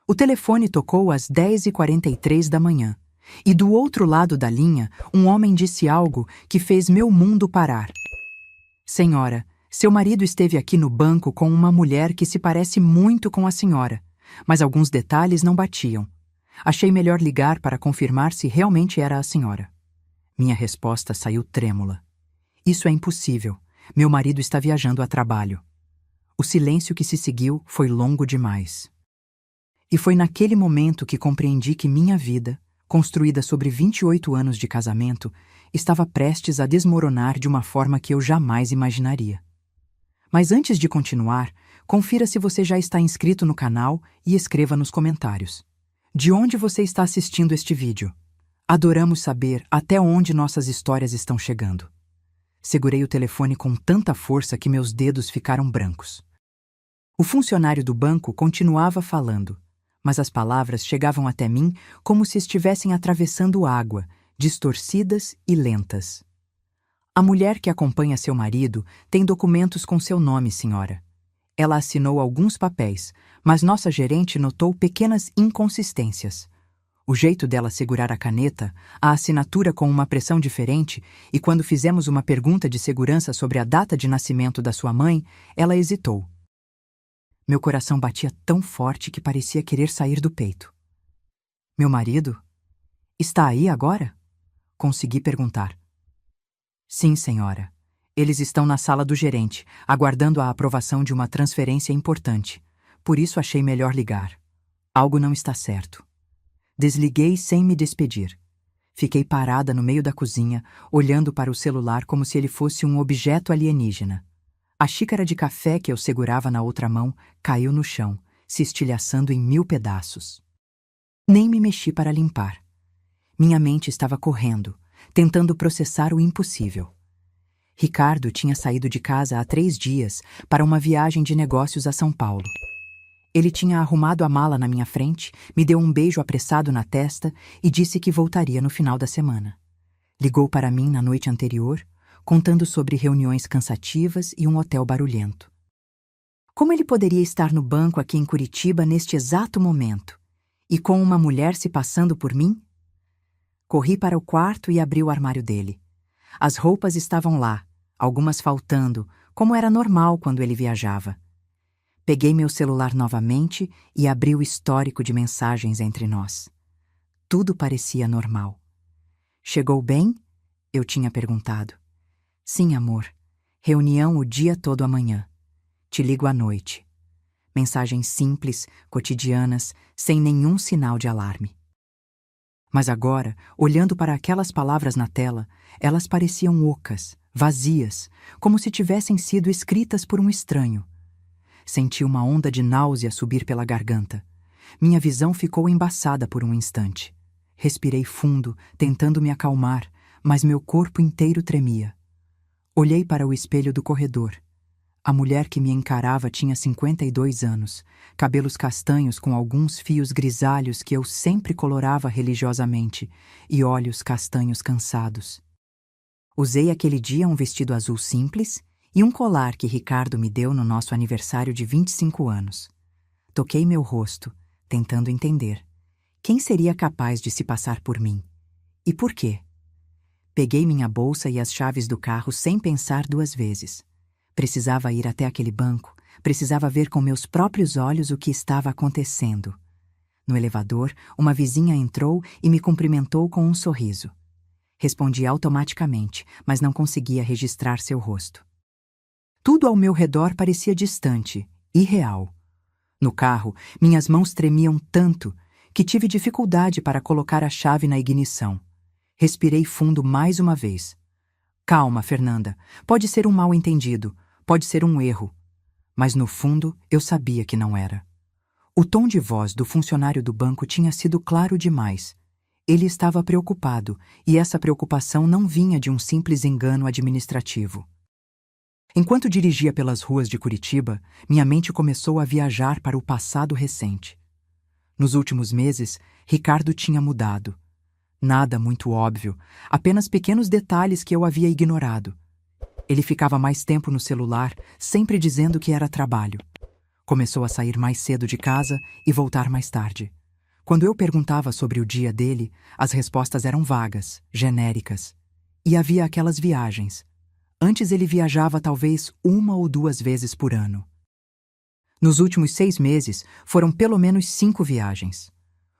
O telefone tocou às 10h43 da manhã, e do outro lado da linha, um homem disse algo que fez meu mundo parar. Senhora, seu marido esteve aqui no banco com uma mulher que se parece muito com a senhora, mas alguns detalhes não batiam. Achei melhor ligar para confirmar se realmente era a senhora. Minha resposta saiu trêmula. Isso é impossível. Meu marido está viajando a trabalho. O silêncio que se seguiu foi longo demais. E foi naquele momento que compreendi que minha vida, construída sobre 28 anos de casamento, estava prestes a desmoronar de uma forma que eu jamais imaginaria. Mas antes de continuar, confira se você já está inscrito no canal e escreva nos comentários. De onde você está assistindo este vídeo? Adoramos saber até onde nossas histórias estão chegando. Segurei o telefone com tanta força que meus dedos ficaram brancos. O funcionário do banco continuava falando, mas as palavras chegavam até mim como se estivessem atravessando água, distorcidas e lentas. A mulher que acompanha seu marido tem documentos com seu nome, senhora. Ela assinou alguns papéis, mas nossa gerente notou pequenas inconsistências. O jeito dela segurar a caneta, a assinatura com uma pressão diferente, e quando fizemos uma pergunta de segurança sobre a data de nascimento da sua mãe, ela hesitou. Meu coração batia tão forte que parecia querer sair do peito. Meu marido? Está aí agora? Consegui perguntar. Sim, senhora. Eles estão na sala do gerente, aguardando a aprovação de uma transferência importante. Por isso achei melhor ligar. Algo não está certo. Desliguei sem me despedir. Fiquei parada no meio da cozinha, olhando para o celular como se ele fosse um objeto alienígena. A xícara de café que eu segurava na outra mão caiu no chão, se estilhaçando em 1000 pedaços. Nem me mexi para limpar. Minha mente estava correndo, tentando processar o impossível. Ricardo tinha saído de casa há 3 dias para uma viagem de negócios a São Paulo. Ele tinha arrumado a mala na minha frente, me deu um beijo apressado na testa e disse que voltaria no final da semana. Ligou para mim na noite anterior, contando sobre reuniões cansativas e um hotel barulhento. Como ele poderia estar no banco aqui em Curitiba neste exato momento? E com uma mulher se passando por mim? Corri para o quarto e abri o armário dele. As roupas estavam lá, algumas faltando, como era normal quando ele viajava. Peguei meu celular novamente e abri o histórico de mensagens entre nós. Tudo parecia normal. Chegou bem? Eu tinha perguntado. Sim, amor. Reunião o dia todo amanhã. Te ligo à noite. Mensagens simples, cotidianas, sem nenhum sinal de alarme. Mas agora, olhando para aquelas palavras na tela, elas pareciam ocas, vazias, como se tivessem sido escritas por um estranho. Senti uma onda de náusea subir pela garganta. Minha visão ficou embaçada por um instante. Respirei fundo, tentando me acalmar, mas meu corpo inteiro tremia. Olhei para o espelho do corredor. A mulher que me encarava tinha 52 anos, cabelos castanhos com alguns fios grisalhos que eu sempre colorava religiosamente, e olhos castanhos cansados. Usei aquele dia um vestido azul simples e um colar que Ricardo me deu no nosso aniversário de 25 anos. Toquei meu rosto, tentando entender. Quem seria capaz de se passar por mim? E por quê? Peguei minha bolsa e as chaves do carro sem pensar 2 vezes. Precisava ir até aquele banco, precisava ver com meus próprios olhos o que estava acontecendo. No elevador, uma vizinha entrou e me cumprimentou com um sorriso. Respondi automaticamente, mas não conseguia registrar seu rosto. Tudo ao meu redor parecia distante, irreal. No carro, minhas mãos tremiam tanto que tive dificuldade para colocar a chave na ignição. Respirei fundo mais uma vez. Calma, Fernanda. Pode ser um mal-entendido, pode ser um erro. Mas no fundo, eu sabia que não era. O tom de voz do funcionário do banco tinha sido claro demais. Ele estava preocupado, e essa preocupação não vinha de um simples engano administrativo. Enquanto dirigia pelas ruas de Curitiba, minha mente começou a viajar para o passado recente. Nos últimos meses, Ricardo tinha mudado. Nada muito óbvio, apenas pequenos detalhes que eu havia ignorado. Ele ficava mais tempo no celular, sempre dizendo que era trabalho. Começou a sair mais cedo de casa e voltar mais tarde. Quando eu perguntava sobre o dia dele, as respostas eram vagas, genéricas. E havia aquelas viagens. Antes ele viajava talvez 1 ou 2 vezes por ano. Nos últimos 6 meses, foram pelo menos 5 viagens.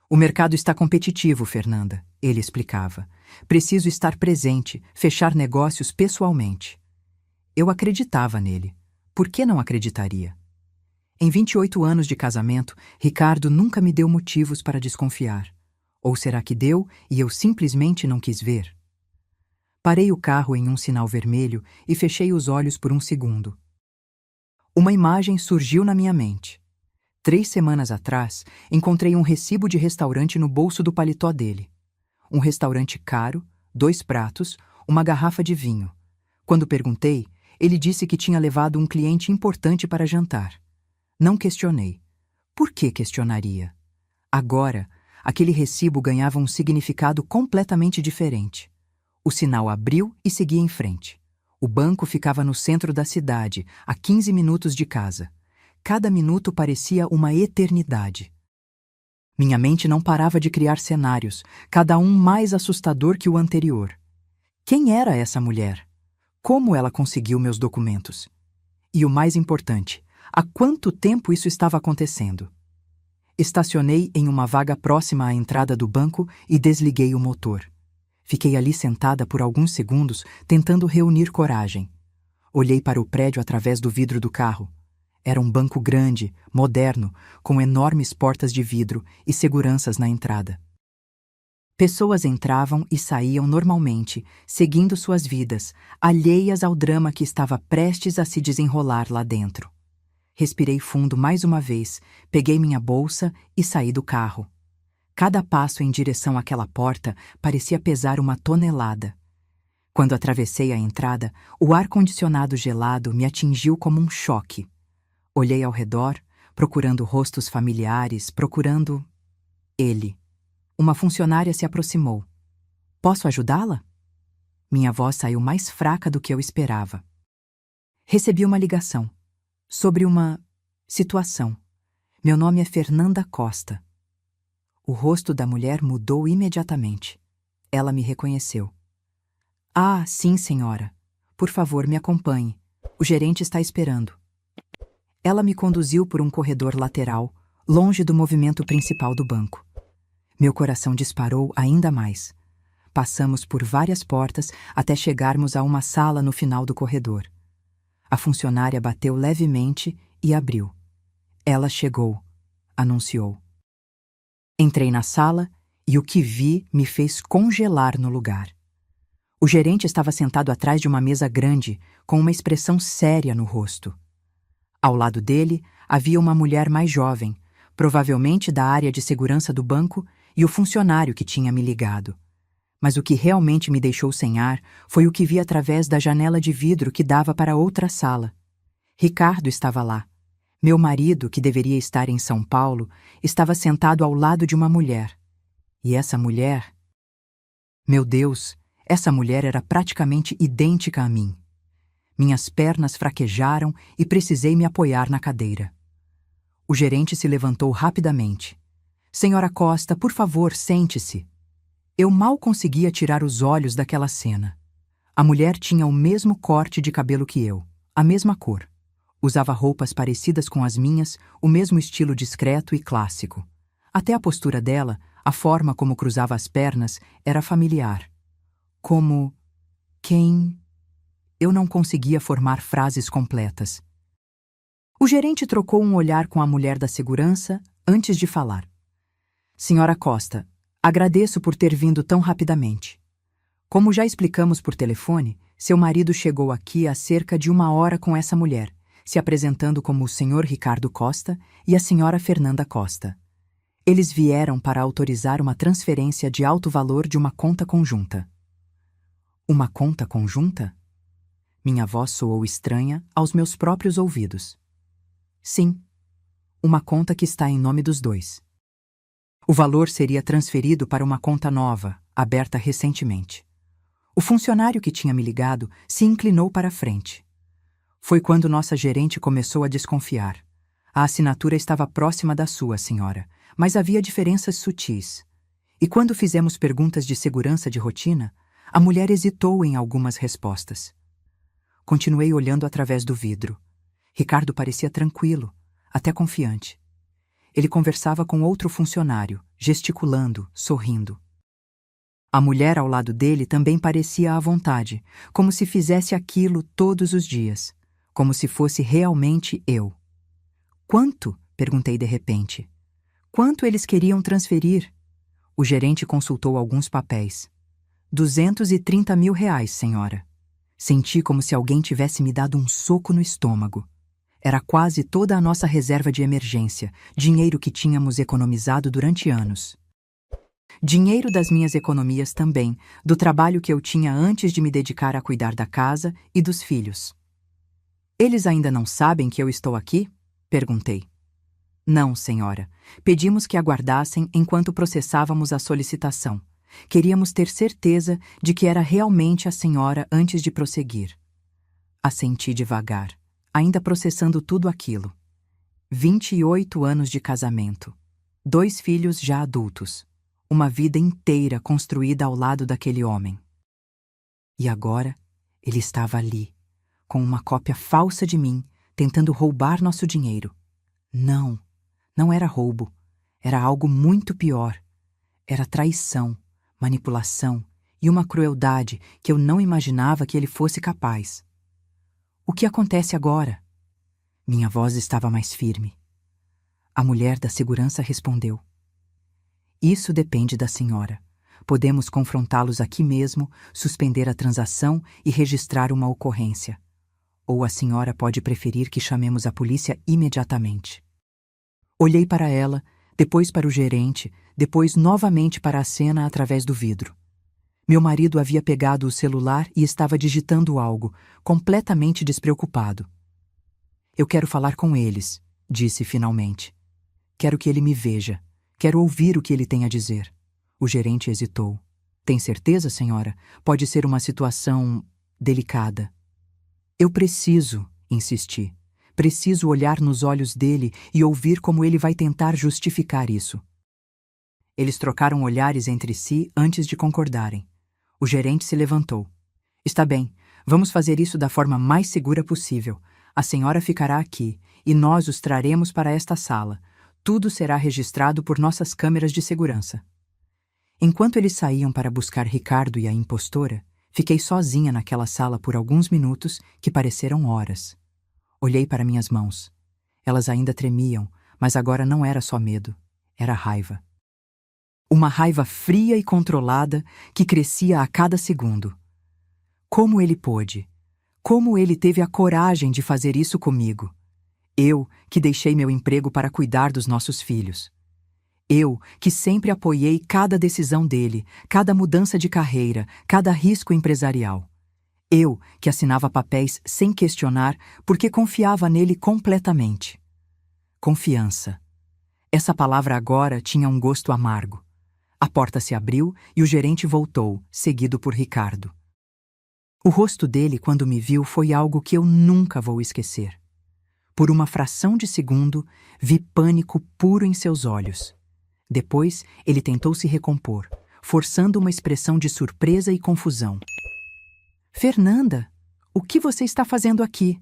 O mercado está competitivo, Fernanda, ele explicava. Preciso estar presente, fechar negócios pessoalmente. Eu acreditava nele. Por que não acreditaria? Em 28 anos de casamento, Ricardo nunca me deu motivos para desconfiar. Ou será que deu e eu simplesmente não quis ver? Parei o carro em um sinal vermelho e fechei os olhos por um segundo. Uma imagem surgiu na minha mente. 3 semanas atrás, encontrei um recibo de restaurante no bolso do paletó dele. Um restaurante caro, 2 pratos, uma garrafa de vinho. Quando perguntei, ele disse que tinha levado um cliente importante para jantar. Não questionei. Por que questionaria? Agora, aquele recibo ganhava um significado completamente diferente. O sinal abriu e segui em frente. O banco ficava no centro da cidade, a 15 minutos de casa. Cada minuto parecia uma eternidade. Minha mente não parava de criar cenários, cada um mais assustador que o anterior. Quem era essa mulher? Como ela conseguiu meus documentos? E o mais importante, há quanto tempo isso estava acontecendo? Estacionei em uma vaga próxima à entrada do banco e desliguei o motor. Fiquei ali sentada por alguns segundos, tentando reunir coragem. Olhei para o prédio através do vidro do carro. Era um banco grande, moderno, com enormes portas de vidro e seguranças na entrada. Pessoas entravam e saíam normalmente, seguindo suas vidas, alheias ao drama que estava prestes a se desenrolar lá dentro. Respirei fundo mais uma vez, peguei minha bolsa e saí do carro. Cada passo em direção àquela porta parecia pesar 1 tonelada. Quando atravessei a entrada, o ar-condicionado gelado me atingiu como um choque. Olhei ao redor, procurando rostos familiares, procurando... ele. Uma funcionária se aproximou. Posso ajudá-la? Minha voz saiu mais fraca do que eu esperava. Recebi uma ligação. Sobre uma situação. Meu nome é Fernanda Costa. O rosto da mulher mudou imediatamente. Ela me reconheceu. Ah, sim, senhora. Por favor, me acompanhe. O gerente está esperando. Ela me conduziu por um corredor lateral, longe do movimento principal do banco. Meu coração disparou ainda mais. Passamos por várias portas até chegarmos a uma sala no final do corredor. A funcionária bateu levemente e abriu. Ela chegou, anunciou. Entrei na sala e o que vi me fez congelar no lugar. O gerente estava sentado atrás de uma mesa grande, com uma expressão séria no rosto. Ao lado dele, havia uma mulher mais jovem, provavelmente da área de segurança do banco, e o funcionário que tinha me ligado. Mas o que realmente me deixou sem ar foi o que vi através da janela de vidro que dava para outra sala. Ricardo estava lá. Meu marido, que deveria estar em São Paulo, estava sentado ao lado de uma mulher. E essa mulher... Meu Deus, essa mulher era praticamente idêntica a mim. Minhas pernas fraquejaram e precisei me apoiar na cadeira. O gerente se levantou rapidamente. Senhora Costa, por favor, sente-se. Eu mal conseguia tirar os olhos daquela cena. A mulher tinha o mesmo corte de cabelo que eu, a mesma cor. Usava roupas parecidas com as minhas, o mesmo estilo discreto e clássico. Até a postura dela, a forma como cruzava as pernas, era familiar. Como... quem... Eu não conseguia formar frases completas. O gerente trocou um olhar com a mulher da segurança antes de falar. Senhora Costa, agradeço por ter vindo tão rapidamente. Como já explicamos por telefone, seu marido chegou aqui há cerca de 1 hora com essa mulher, se apresentando como o senhor Ricardo Costa e a senhora Fernanda Costa. Eles vieram para autorizar uma transferência de alto valor de uma conta conjunta. Uma conta conjunta? Minha voz soou estranha aos meus próprios ouvidos. Sim, uma conta que está em nome dos dois. O valor seria transferido para uma conta nova, aberta recentemente. O funcionário que tinha me ligado se inclinou para a frente. Foi quando nossa gerente começou a desconfiar. A assinatura estava próxima da sua, senhora, mas havia diferenças sutis. E quando fizemos perguntas de segurança de rotina, a mulher hesitou em algumas respostas. Continuei olhando através do vidro. Ricardo parecia tranquilo, até confiante. Ele conversava com outro funcionário, gesticulando, sorrindo. A mulher ao lado dele também parecia à vontade, como se fizesse aquilo todos os dias, como se fosse realmente eu. Quanto? Perguntei de repente. Quanto eles queriam transferir? O gerente consultou alguns papéis. 230 mil reais, senhora. Senti como se alguém tivesse me dado um soco no estômago. Era quase toda a nossa reserva de emergência, dinheiro que tínhamos economizado durante anos. Dinheiro das minhas economias também, do trabalho que eu tinha antes de me dedicar a cuidar da casa e dos filhos. Eles ainda não sabem que eu estou aqui? Perguntei. Não, senhora. Pedimos que aguardassem enquanto processávamos a solicitação. Queríamos ter certeza de que era realmente a senhora antes de prosseguir. Assenti devagar, ainda processando tudo aquilo. 28 anos de casamento. 2 filhos já adultos. Uma vida inteira construída ao lado daquele homem. E agora, ele estava ali, com uma cópia falsa de mim, tentando roubar nosso dinheiro. Não, não era roubo. Era algo muito pior. Era traição, manipulação e uma crueldade que eu não imaginava que ele fosse capaz. O que acontece agora? Minha voz estava mais firme. A mulher da segurança respondeu. Isso depende da senhora. Podemos confrontá-los aqui mesmo, suspender a transação e registrar uma ocorrência. Ou a senhora pode preferir que chamemos a polícia imediatamente. Olhei para ela, depois para o gerente, depois novamente para a cena através do vidro. Meu marido havia pegado o celular e estava digitando algo, completamente despreocupado. Eu quero falar com eles, disse finalmente. Quero que ele me veja. Quero ouvir o que ele tem a dizer. O gerente hesitou. Tem certeza, senhora? Pode ser uma situação delicada. Eu preciso, insisti. Preciso olhar nos olhos dele e ouvir como ele vai tentar justificar isso. Eles trocaram olhares entre si antes de concordarem. O gerente se levantou. Está bem, vamos fazer isso da forma mais segura possível. A senhora ficará aqui e nós os traremos para esta sala. Tudo será registrado por nossas câmeras de segurança. Enquanto eles saíam para buscar Ricardo e a impostora, fiquei sozinha naquela sala por alguns minutos que pareceram horas. Olhei para minhas mãos. Elas ainda tremiam, mas agora não era só medo, era raiva. Uma raiva fria e controlada que crescia a cada segundo. Como ele pôde? Como ele teve a coragem de fazer isso comigo? Eu, que deixei meu emprego para cuidar dos nossos filhos. Eu, que sempre apoiei cada decisão dele, cada mudança de carreira, cada risco empresarial. Eu, que assinava papéis sem questionar porque confiava nele completamente. Confiança. Essa palavra agora tinha um gosto amargo. A porta se abriu e o gerente voltou, seguido por Ricardo. O rosto dele, quando me viu, foi algo que eu nunca vou esquecer. Por uma fração de segundo, vi pânico puro em seus olhos. Depois, ele tentou se recompor, forçando uma expressão de surpresa e confusão. Fernanda, o que você está fazendo aqui?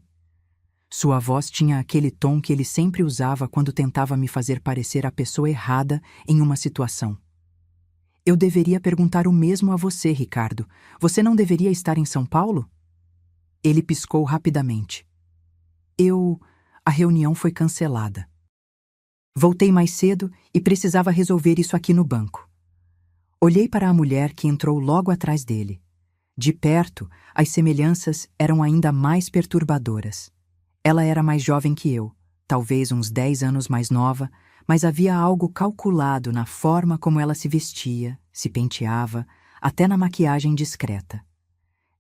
Sua voz tinha aquele tom que ele sempre usava quando tentava me fazer parecer a pessoa errada em uma situação. Eu deveria perguntar o mesmo a você, Ricardo. Você não deveria estar em São Paulo? Ele piscou rapidamente. A reunião foi cancelada. Voltei mais cedo e precisava resolver isso aqui no banco. Olhei para a mulher que entrou logo atrás dele. De perto, as semelhanças eram ainda mais perturbadoras. Ela era mais jovem que eu, talvez uns 10 anos mais nova, mas havia algo calculado na forma como ela se vestia, se penteava, até na maquiagem discreta.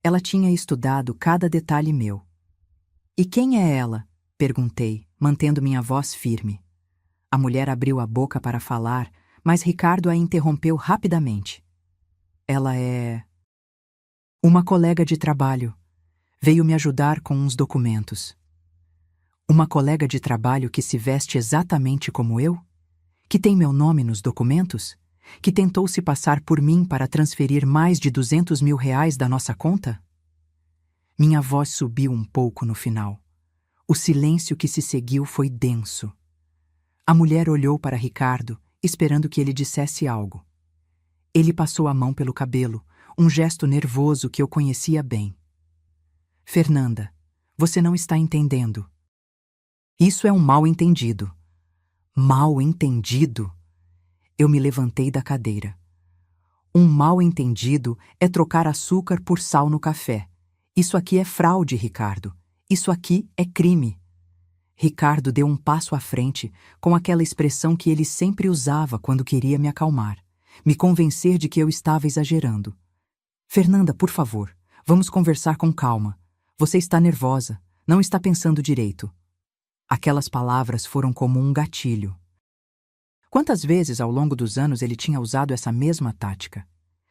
Ela tinha estudado cada detalhe meu. E quem é ela? Perguntei, mantendo minha voz firme. A mulher abriu a boca para falar, mas Ricardo a interrompeu rapidamente. Ela é... uma colega de trabalho. Veio me ajudar com uns documentos. Uma colega de trabalho que se veste exatamente como eu? Que tem meu nome nos documentos? Que tentou se passar por mim para transferir mais de R$ 200.000 da nossa conta? Minha voz subiu um pouco no final. O silêncio que se seguiu foi denso. A mulher olhou para Ricardo, esperando que ele dissesse algo. Ele passou a mão pelo cabelo, um gesto nervoso que eu conhecia bem. Fernanda, você não está entendendo. Isso é um mal-entendido. Mal-entendido? Eu me levantei da cadeira. Um mal-entendido é trocar açúcar por sal no café. Isso aqui é fraude, Ricardo. Isso aqui é crime. Ricardo deu um passo à frente, com aquela expressão que ele sempre usava quando queria me acalmar, me convencer de que eu estava exagerando. Fernanda, por favor, vamos conversar com calma. Você está nervosa, não está pensando direito. Aquelas palavras foram como um gatilho. Quantas vezes ao longo dos anos ele tinha usado essa mesma tática?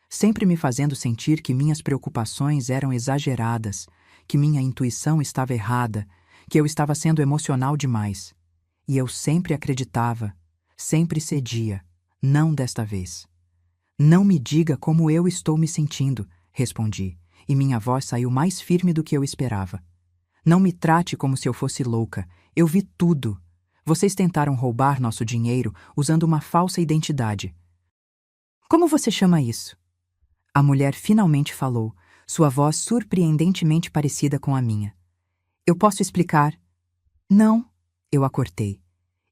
Sempre me fazendo sentir que minhas preocupações eram exageradas, que minha intuição estava errada, que eu estava sendo emocional demais. E eu sempre acreditava, sempre cedia, não desta vez. Não me diga como eu estou me sentindo, respondi, e minha voz saiu mais firme do que eu esperava. Não me trate como se eu fosse louca, eu vi tudo. Vocês tentaram roubar nosso dinheiro usando uma falsa identidade. Como você chama isso? A mulher finalmente falou, sua voz surpreendentemente parecida com a minha. Eu posso explicar? Não, eu a cortei.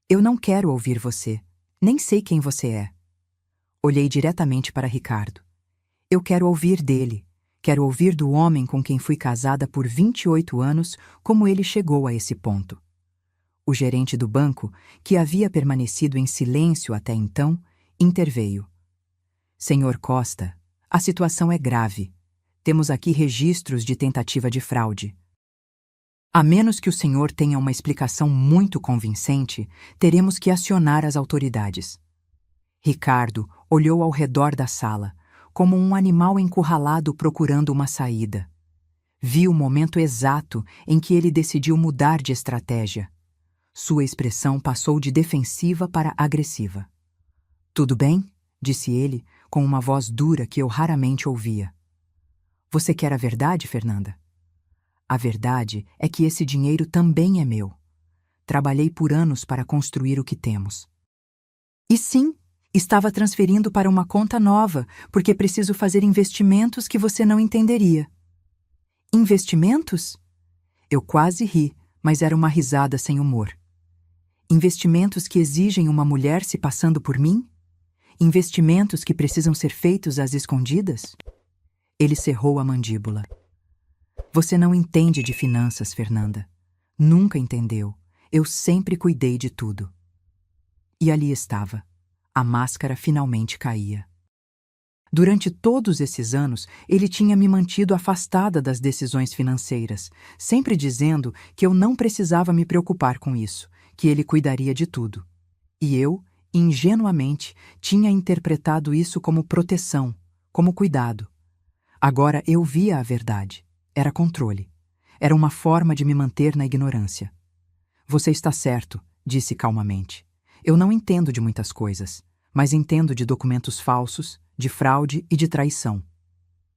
Eu não quero ouvir você. Nem sei quem você é. Olhei diretamente para Ricardo. Eu quero ouvir dele. Quero ouvir do homem com quem fui casada por 28 anos como ele chegou a esse ponto. O gerente do banco, que havia permanecido em silêncio até então, interveio. Senhor Costa, a situação é grave. Temos aqui registros de tentativa de fraude. A menos que o senhor tenha uma explicação muito convincente, teremos que acionar as autoridades. Ricardo olhou ao redor da sala, como um animal encurralado procurando uma saída. Vi o momento exato em que ele decidiu mudar de estratégia. Sua expressão passou de defensiva para agressiva. Tudo bem? Disse ele, com uma voz dura que eu raramente ouvia. Você quer a verdade, Fernanda? A verdade é que esse dinheiro também é meu. Trabalhei por anos para construir o que temos. E sim, estava transferindo para uma conta nova, porque preciso fazer investimentos que você não entenderia. Investimentos? Eu quase ri, mas era uma risada sem humor. Investimentos que exigem uma mulher se passando por mim? Investimentos que precisam ser feitos às escondidas? Ele cerrou a mandíbula. Você não entende de finanças, Fernanda. Nunca entendeu. Eu sempre cuidei de tudo. E ali estava. A máscara finalmente caía. Durante todos esses anos, ele tinha me mantido afastada das decisões financeiras, sempre dizendo que eu não precisava me preocupar com isso, que ele cuidaria de tudo. E eu, ingenuamente, tinha interpretado isso como proteção, como cuidado. Agora eu via a verdade. Era controle. Era uma forma de me manter na ignorância. Você está certo, disse calmamente. Eu não entendo de muitas coisas, mas entendo de documentos falsos, de fraude e de traição.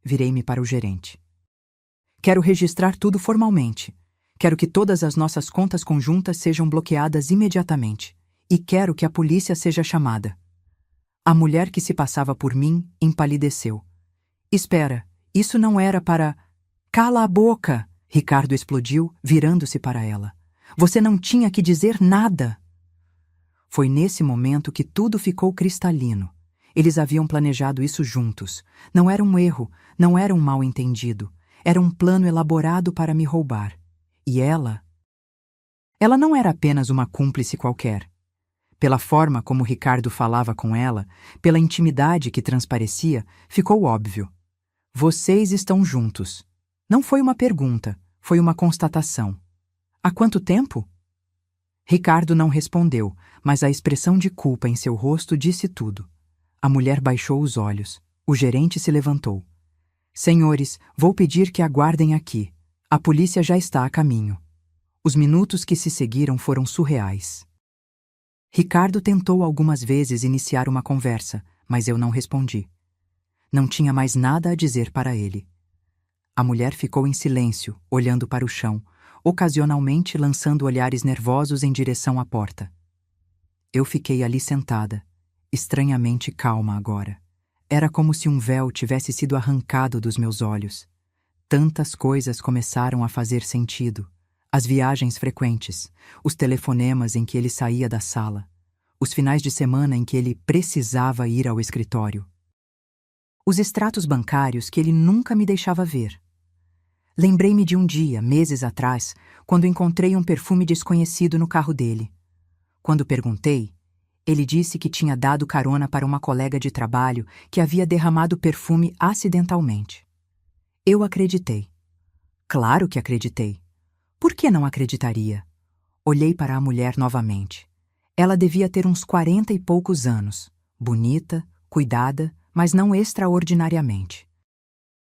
Virei-me para o gerente. Quero registrar tudo formalmente. Quero que todas as nossas contas conjuntas sejam bloqueadas imediatamente. E quero que a polícia seja chamada. A mulher que se passava por mim empalideceu. Espera, isso não era para... Cala a boca! Ricardo explodiu, virando-se para ela. Você não tinha que dizer nada! Foi nesse momento que tudo ficou cristalino. Eles haviam planejado isso juntos. Não era um erro, não era um mal-entendido. Era um plano elaborado para me roubar. E ela? Ela não era apenas uma cúmplice qualquer. Pela forma como Ricardo falava com ela, pela intimidade que transparecia, ficou óbvio. Vocês estão juntos. Não foi uma pergunta, foi uma constatação. Há quanto tempo? Ricardo não respondeu, mas a expressão de culpa em seu rosto disse tudo. A mulher baixou os olhos. O gerente se levantou. Senhores, vou pedir que aguardem aqui. A polícia já está a caminho. Os minutos que se seguiram foram surreais. Ricardo tentou algumas vezes iniciar uma conversa, mas eu não respondi. Não tinha mais nada a dizer para ele. A mulher ficou em silêncio, olhando para o chão, ocasionalmente lançando olhares nervosos em direção à porta. Eu fiquei ali sentada, estranhamente calma agora. Era como se um véu tivesse sido arrancado dos meus olhos. Tantas coisas começaram a fazer sentido. As viagens frequentes, os telefonemas em que ele saía da sala, os finais de semana em que ele precisava ir ao escritório. Os extratos bancários que ele nunca me deixava ver. Lembrei-me de um dia, meses atrás, quando encontrei um perfume desconhecido no carro dele. Quando perguntei, ele disse que tinha dado carona para uma colega de trabalho que havia derramado perfume acidentalmente. Eu acreditei. Claro que acreditei. Por que não acreditaria? Olhei para a mulher novamente. Ela devia ter uns 40 e poucos anos. Bonita, cuidada, mas não extraordinariamente.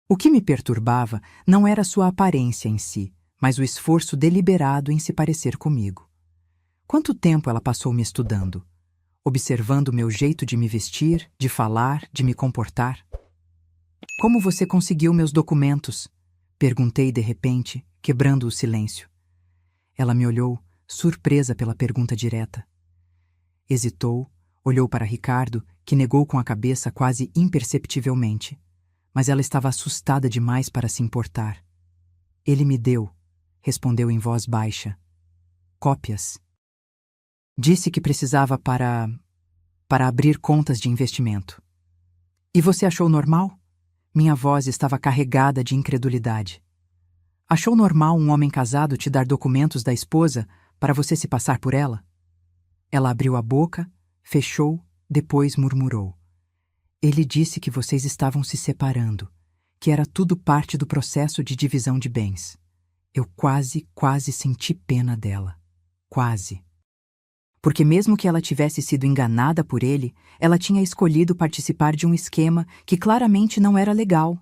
O que me perturbava não era sua aparência em si, mas o esforço deliberado em se parecer comigo. Quanto tempo ela passou me estudando? Observando meu jeito de me vestir, de falar, de me comportar? Como você conseguiu meus documentos? Perguntei de repente, quebrando o silêncio. Ela me olhou, surpresa pela pergunta direta. Hesitou, olhou para Ricardo, que negou com a cabeça quase imperceptivelmente. Mas ela estava assustada demais para se importar. Ele me deu, respondeu em voz baixa. Cópias. Disse que precisava para abrir contas de investimento. E você achou normal? Minha voz estava carregada de incredulidade. Achou normal um homem casado te dar documentos da esposa para você se passar por ela? Ela abriu a boca, fechou, depois murmurou. Ele disse que vocês estavam se separando, que era tudo parte do processo de divisão de bens. Eu quase senti pena dela. Quase. Porque mesmo que ela tivesse sido enganada por ele, ela tinha escolhido participar de um esquema que claramente não era legal.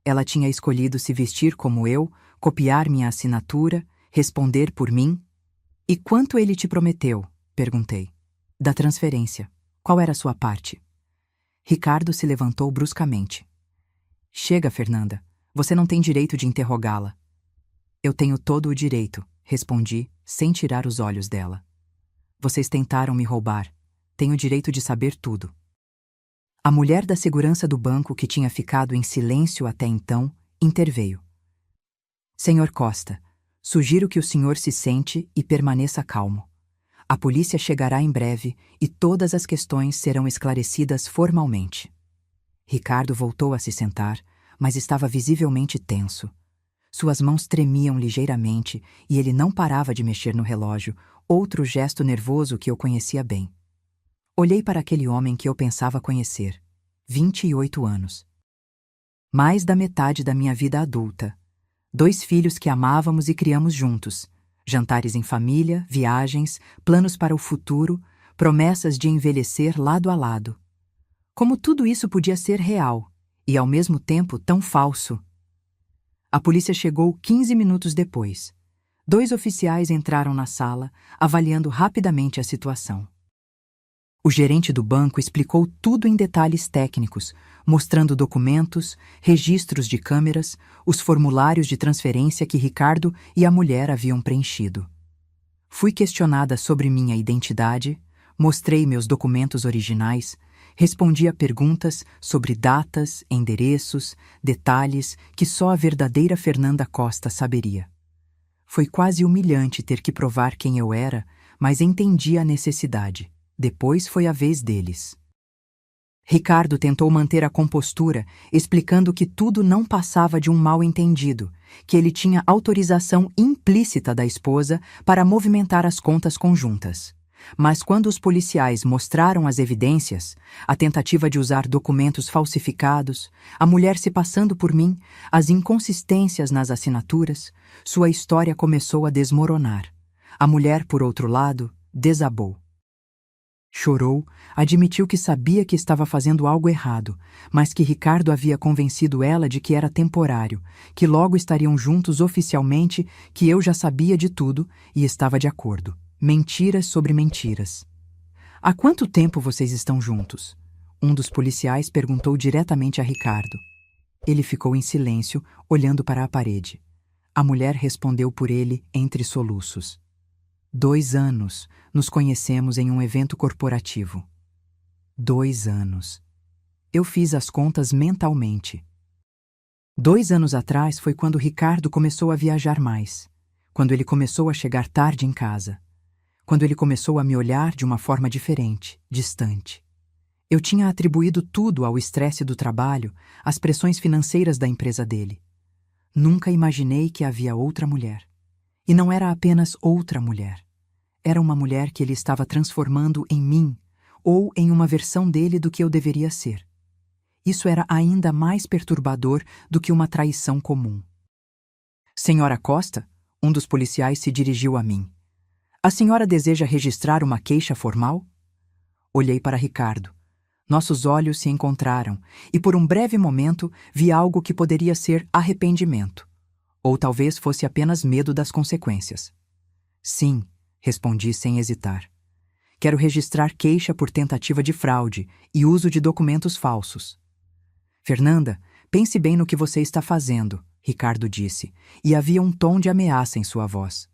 Ela tinha escolhido se vestir como eu, copiar minha assinatura, responder por mim. E quanto ele te prometeu? Perguntei. Da transferência. Qual era a sua parte? Ricardo se levantou bruscamente. Chega, Fernanda. Você não tem direito de interrogá-la. Eu tenho todo o direito, respondi, sem tirar os olhos dela. Vocês tentaram me roubar. Tenho direito de saber tudo. A mulher da segurança do banco, que tinha ficado em silêncio até então, interveio. Senhor Costa, sugiro que o senhor se sente e permaneça calmo. A polícia chegará em breve e todas as questões serão esclarecidas formalmente. Ricardo voltou a se sentar, mas estava visivelmente tenso. Suas mãos tremiam ligeiramente e ele não parava de mexer no relógio, outro gesto nervoso que eu conhecia bem. Olhei para aquele homem que eu pensava conhecer. 28 anos. Mais da metade da minha vida adulta. 2 filhos que amávamos e criamos juntos. Jantares em família, viagens, planos para o futuro, promessas de envelhecer lado a lado. Como tudo isso podia ser real e, ao mesmo tempo, tão falso. A polícia chegou 15 minutos depois. 2 oficiais entraram na sala, avaliando rapidamente a situação. O gerente do banco explicou tudo em detalhes técnicos, mostrando documentos, registros de câmeras, os formulários de transferência que Ricardo e a mulher haviam preenchido. Fui questionada sobre minha identidade, mostrei meus documentos originais, respondi a perguntas sobre datas, endereços, detalhes que só a verdadeira Fernanda Costa saberia. Foi quase humilhante ter que provar quem eu era, mas entendi a necessidade. Depois foi a vez deles. Ricardo tentou manter a compostura, explicando que tudo não passava de um mal-entendido, que ele tinha autorização implícita da esposa para movimentar as contas conjuntas. Mas quando os policiais mostraram as evidências, a tentativa de usar documentos falsificados, a mulher se passando por mim, as inconsistências nas assinaturas, sua história começou a desmoronar. A mulher, por outro lado, desabou. Chorou, admitiu que sabia que estava fazendo algo errado, mas que Ricardo havia convencido ela de que era temporário, que logo estariam juntos oficialmente, que eu já sabia de tudo e estava de acordo. Mentiras sobre mentiras. Há quanto tempo vocês estão juntos? Um dos policiais perguntou diretamente a Ricardo. Ele ficou em silêncio, olhando para a parede. A mulher respondeu por ele entre soluços. 2 anos. Nos conhecemos em um evento corporativo. 2 anos. Eu fiz as contas mentalmente. 2 anos atrás foi quando Ricardo começou a viajar mais. Quando ele começou a chegar tarde em casa. Quando ele começou a me olhar de uma forma diferente, distante. Eu tinha atribuído tudo ao estresse do trabalho, às pressões financeiras da empresa dele. Nunca imaginei que havia outra mulher. E não era apenas outra mulher. Era uma mulher que ele estava transformando em mim, ou em uma versão dele do que eu deveria ser. Isso era ainda mais perturbador do que uma traição comum. Senhora Costa, um dos policiais se dirigiu a mim. A senhora deseja registrar uma queixa formal? Olhei para Ricardo. Nossos olhos se encontraram, e por um breve momento vi algo que poderia ser arrependimento. Ou talvez fosse apenas medo das consequências. Sim, respondi sem hesitar. Quero registrar queixa por tentativa de fraude e uso de documentos falsos. Fernanda, pense bem no que você está fazendo, Ricardo disse, e havia um tom de ameaça em sua voz.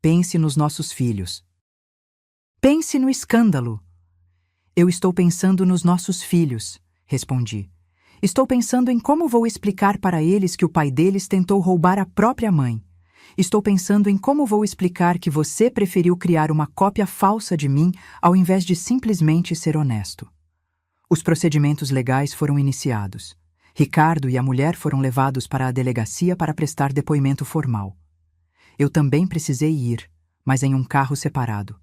Pense nos nossos filhos. Pense no escândalo. Eu estou pensando nos nossos filhos, respondi. Estou pensando em como vou explicar para eles que o pai deles tentou roubar a própria mãe. Estou pensando em como vou explicar que você preferiu criar uma cópia falsa de mim ao invés de simplesmente ser honesto. Os procedimentos legais foram iniciados. Ricardo e a mulher foram levados para a delegacia para prestar depoimento formal. Eu também precisei ir, mas em um carro separado.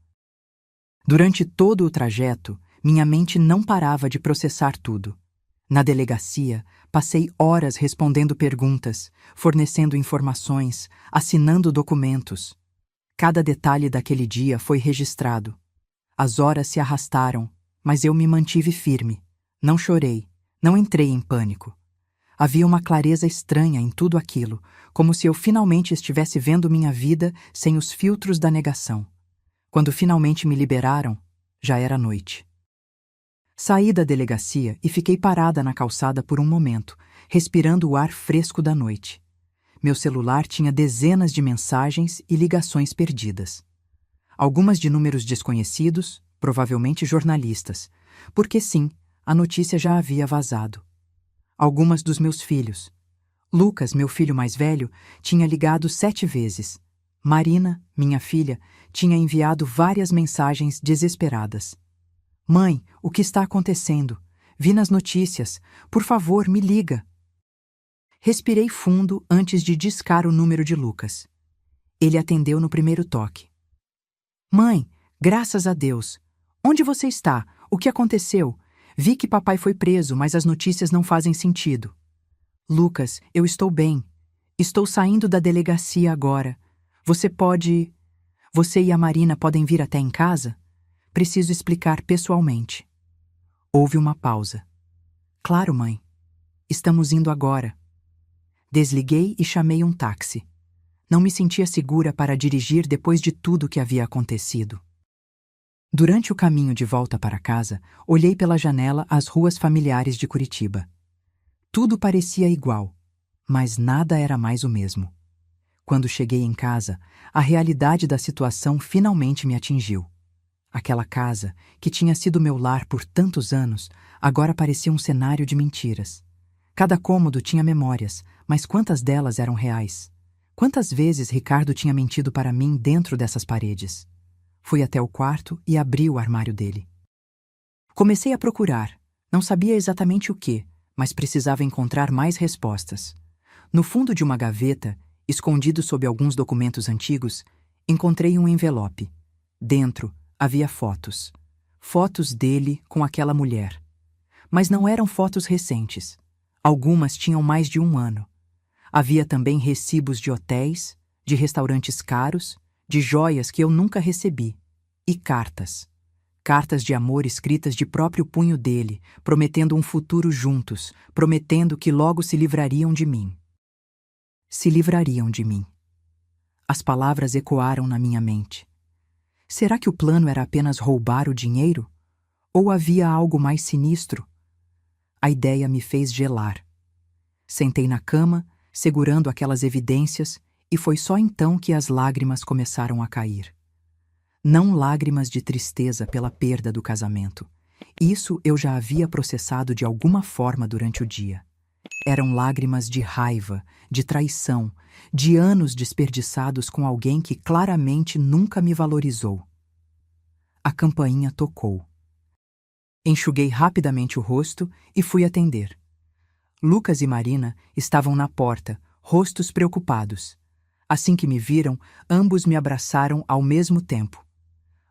Durante todo o trajeto, minha mente não parava de processar tudo. Na delegacia, passei horas respondendo perguntas, fornecendo informações, assinando documentos. Cada detalhe daquele dia foi registrado. As horas se arrastaram, mas eu me mantive firme. Não chorei, não entrei em pânico. Havia uma clareza estranha em tudo aquilo, como se eu finalmente estivesse vendo minha vida sem os filtros da negação. Quando finalmente me liberaram, já era noite. Saí da delegacia e fiquei parada na calçada por um momento, respirando o ar fresco da noite. Meu celular tinha dezenas de mensagens e ligações perdidas. Algumas de números desconhecidos, provavelmente jornalistas, porque sim, a notícia já havia vazado. Algumas dos meus filhos. Lucas, meu filho mais velho, tinha ligado 7 vezes. Marina, minha filha, tinha enviado várias mensagens desesperadas. Mãe, o que está acontecendo? Vi nas notícias. Por favor, me liga. Respirei fundo antes de discar o número de Lucas. Ele atendeu no primeiro toque. Mãe, graças a Deus. Onde você está? O que aconteceu? Vi que papai foi preso, mas as notícias não fazem sentido. Lucas, eu estou bem. Estou saindo da delegacia agora. Você e a Marina podem vir até em casa? Preciso explicar pessoalmente. Houve uma pausa. Claro, mãe. Estamos indo agora. Desliguei e chamei um táxi. Não me sentia segura para dirigir depois de tudo que havia acontecido. Durante o caminho de volta para casa, olhei pela janela as ruas familiares de Curitiba. Tudo parecia igual, mas nada era mais o mesmo. Quando cheguei em casa, a realidade da situação finalmente me atingiu. Aquela casa, que tinha sido meu lar por tantos anos, agora parecia um cenário de mentiras. Cada cômodo tinha memórias, mas quantas delas eram reais? Quantas vezes Ricardo tinha mentido para mim dentro dessas paredes? Fui até o quarto e abri o armário dele. Comecei a procurar. Não sabia exatamente o que, mas precisava encontrar mais respostas. No fundo de uma gaveta, escondido sob alguns documentos antigos, encontrei um envelope. Dentro, havia fotos. Fotos dele com aquela mulher. Mas não eram fotos recentes. Algumas tinham mais de 1 ano. Havia também recibos de hotéis, de restaurantes caros, de joias que eu nunca recebi. E cartas. cartas de amor escritas de próprio punho dele, prometendo um futuro juntos, prometendo que logo se livrariam de mim. Se livrariam de mim. As palavras ecoaram na minha mente. Será que o plano era apenas roubar o dinheiro? Ou havia algo mais sinistro? A ideia me fez gelar. Sentei na cama, segurando aquelas evidências, e foi só então que as lágrimas começaram a cair. Não lágrimas de tristeza pela perda do casamento. Isso eu já havia processado de alguma forma durante o dia. Eram lágrimas de raiva, de traição, de anos desperdiçados com alguém que claramente nunca me valorizou. A campainha tocou. Enxuguei rapidamente o rosto e fui atender. Lucas e Marina estavam na porta, rostos preocupados. Assim que me viram, ambos me abraçaram ao mesmo tempo.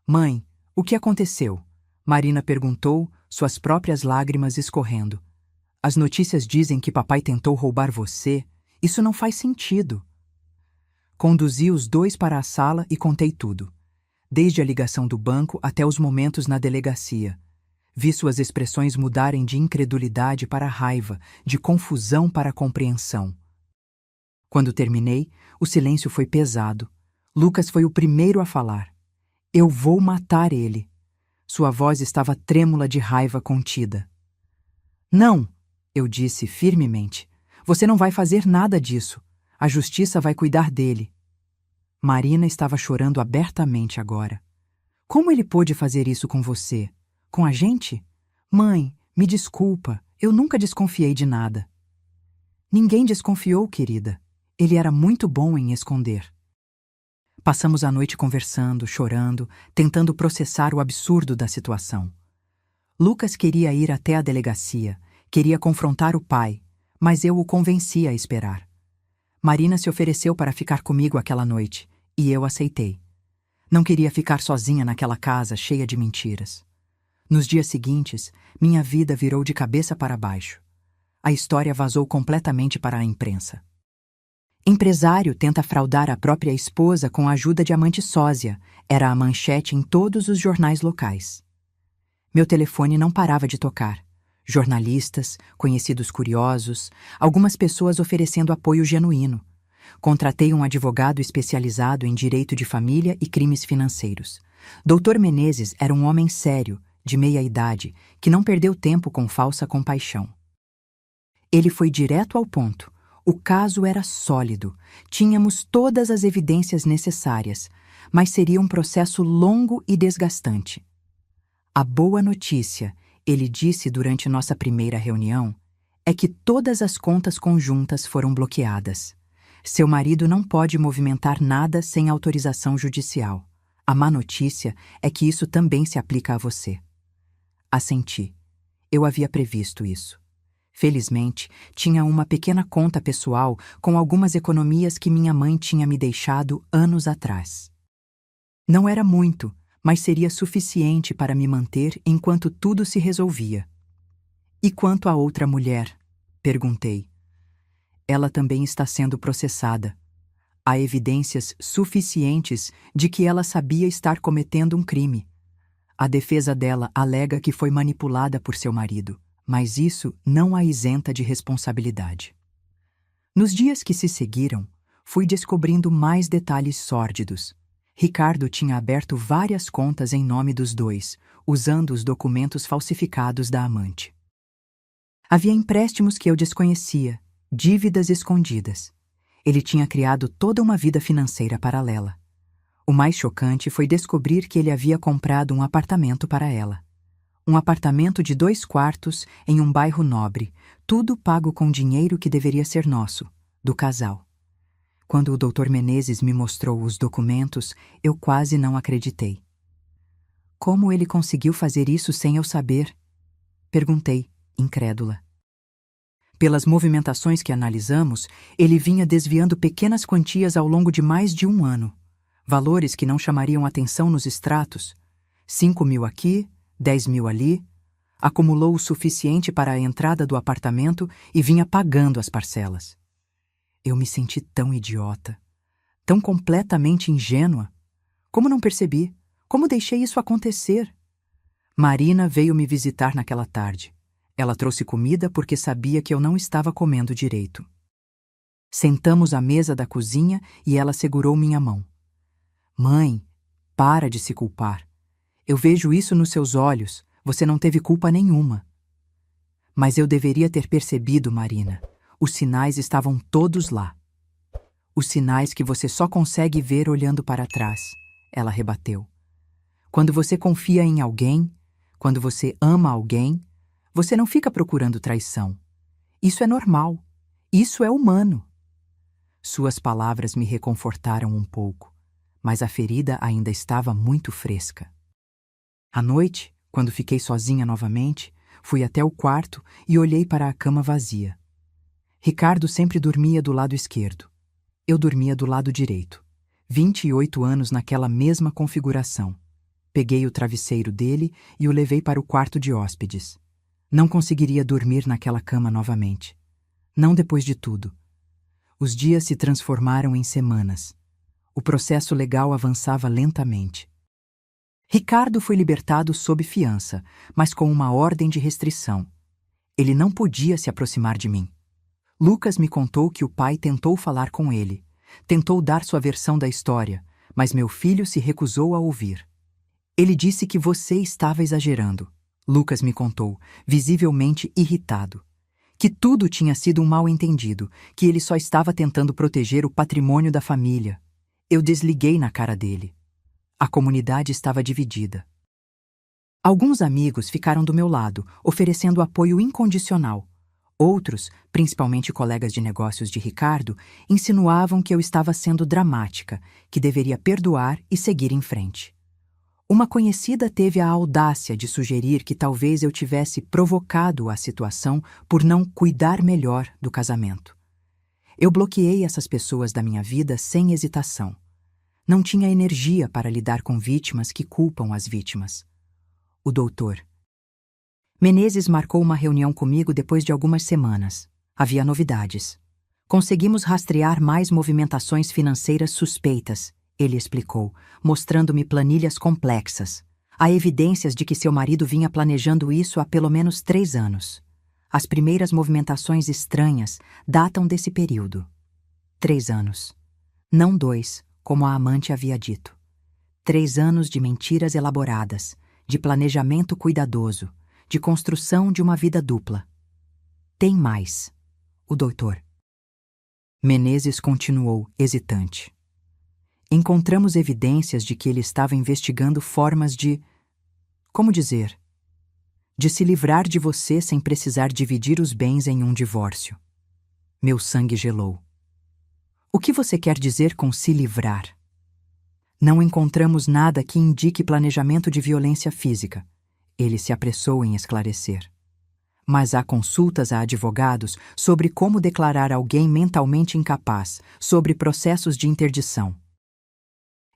Mãe, o que aconteceu? Marina perguntou, suas próprias lágrimas escorrendo. As notícias dizem que papai tentou roubar você. Isso não faz sentido. Conduzi os dois para a sala e contei tudo. Desde a ligação do banco até os momentos na delegacia. Vi suas expressões mudarem de incredulidade para raiva, de confusão para compreensão. Quando terminei, o silêncio foi pesado. Lucas foi o primeiro a falar. Eu vou matar ele. Sua voz estava trêmula de raiva contida. Não, eu disse firmemente. Você não vai fazer nada disso. A justiça vai cuidar dele. Marina estava chorando abertamente agora. Como ele pôde fazer isso com você? Com a gente? Mãe, me desculpa, eu nunca desconfiei de nada. Ninguém desconfiou, querida. Ele era muito bom em esconder. Passamos a noite conversando, chorando, tentando processar o absurdo da situação. Lucas queria ir até a delegacia, queria confrontar o pai, mas eu o convenci a esperar. Marina se ofereceu para ficar comigo aquela noite, e eu aceitei. Não queria ficar sozinha naquela casa cheia de mentiras. Nos dias seguintes, minha vida virou de cabeça para baixo. A história vazou completamente para a imprensa. Empresário tenta fraudar a própria esposa com a ajuda de amante sósia, era a manchete em todos os jornais locais. Meu telefone não parava de tocar. Jornalistas, conhecidos curiosos, algumas pessoas oferecendo apoio genuíno. Contratei um advogado especializado em direito de família e crimes financeiros. Dr. Menezes era um homem sério, de meia idade, que não perdeu tempo com falsa compaixão. Ele foi direto ao ponto. O caso era sólido, tínhamos todas as evidências necessárias, mas seria um processo longo e desgastante. A boa notícia, ele disse durante nossa primeira reunião, é que todas as contas conjuntas foram bloqueadas. Seu marido não pode movimentar nada sem autorização judicial. A má notícia é que isso também se aplica a você. Assenti. Eu havia previsto isso. Felizmente, tinha uma pequena conta pessoal com algumas economias que minha mãe tinha me deixado anos atrás. Não era muito, mas seria suficiente para me manter enquanto tudo se resolvia. E quanto à outra mulher? Perguntei. Ela também está sendo processada. Há evidências suficientes de que ela sabia estar cometendo um crime. A defesa dela alega que foi manipulada por seu marido. Mas isso não a isenta de responsabilidade. Nos dias que se seguiram, fui descobrindo mais detalhes sórdidos. Ricardo tinha aberto várias contas em nome dos dois, usando os documentos falsificados da amante. Havia empréstimos que eu desconhecia, dívidas escondidas. Ele tinha criado toda uma vida financeira paralela. O mais chocante foi descobrir que ele havia comprado um apartamento para ela. Um apartamento de 2 quartos em um bairro nobre, tudo pago com dinheiro que deveria ser nosso, do casal. Quando o Dr. Menezes me mostrou os documentos, eu quase não acreditei. Como ele conseguiu fazer isso sem eu saber? Perguntei, incrédula. Pelas movimentações que analisamos, ele vinha desviando pequenas quantias ao longo de mais de 1 ano. Valores que não chamariam atenção nos extratos. 5.000 aqui, 10.000 ali, acumulou o suficiente para a entrada do apartamento e vinha pagando as parcelas. Eu me senti tão idiota, tão completamente ingênua. Como não percebi? Como deixei isso acontecer? Marina veio me visitar naquela tarde. Ela trouxe comida porque sabia que eu não estava comendo direito. Sentamos à mesa da cozinha e ela segurou minha mão. Mãe, para de se culpar. Eu vejo isso nos seus olhos. Você não teve culpa nenhuma. Mas eu deveria ter percebido, Marina. Os sinais estavam todos lá. Os sinais que você só consegue ver olhando para trás, ela rebateu. Quando você confia em alguém, quando você ama alguém, você não fica procurando traição. Isso é normal. Isso é humano. Suas palavras me reconfortaram um pouco, mas a ferida ainda estava muito fresca. À noite, quando fiquei sozinha novamente, fui até o quarto e olhei para a cama vazia. Ricardo sempre dormia do lado esquerdo. Eu dormia do lado direito. 28 anos naquela mesma configuração. Peguei o travesseiro dele e o levei para o quarto de hóspedes. Não conseguiria dormir naquela cama novamente. Não depois de tudo. Os dias se transformaram em semanas. O processo legal avançava lentamente. Ricardo foi libertado sob fiança, mas com uma ordem de restrição. Ele não podia se aproximar de mim. Lucas me contou que o pai tentou falar com ele, tentou dar sua versão da história, mas meu filho se recusou a ouvir. Ele disse que você estava exagerando, Lucas me contou, visivelmente irritado. Que tudo tinha sido um mal-entendido, que ele só estava tentando proteger o patrimônio da família. Eu desliguei na cara dele. A comunidade estava dividida. Alguns amigos ficaram do meu lado, oferecendo apoio incondicional. Outros, principalmente colegas de negócios de Ricardo, insinuavam que eu estava sendo dramática, que deveria perdoar e seguir em frente. Uma conhecida teve a audácia de sugerir que talvez eu tivesse provocado a situação por não cuidar melhor do casamento. Eu bloqueei essas pessoas da minha vida sem hesitação. Não tinha energia para lidar com vítimas que culpam as vítimas. O doutor Menezes marcou uma reunião comigo depois de algumas semanas. Havia novidades. Conseguimos rastrear mais movimentações financeiras suspeitas, ele explicou, mostrando-me planilhas complexas. Há evidências de que seu marido vinha planejando isso há pelo menos 3 anos. As primeiras movimentações estranhas datam desse período. 3 anos. Não 2, como a amante havia dito. 3 anos de mentiras elaboradas, de planejamento cuidadoso, de construção de uma vida dupla. Tem mais. O doutor Menezes continuou, hesitante. Encontramos evidências de que ele estava investigando formas de... Como dizer? De se livrar de você sem precisar dividir os bens em um divórcio. Meu sangue gelou. O que você quer dizer com se livrar? Não encontramos nada que indique planejamento de violência física. Ele se apressou em esclarecer. Mas há consultas a advogados sobre como declarar alguém mentalmente incapaz, sobre processos de interdição.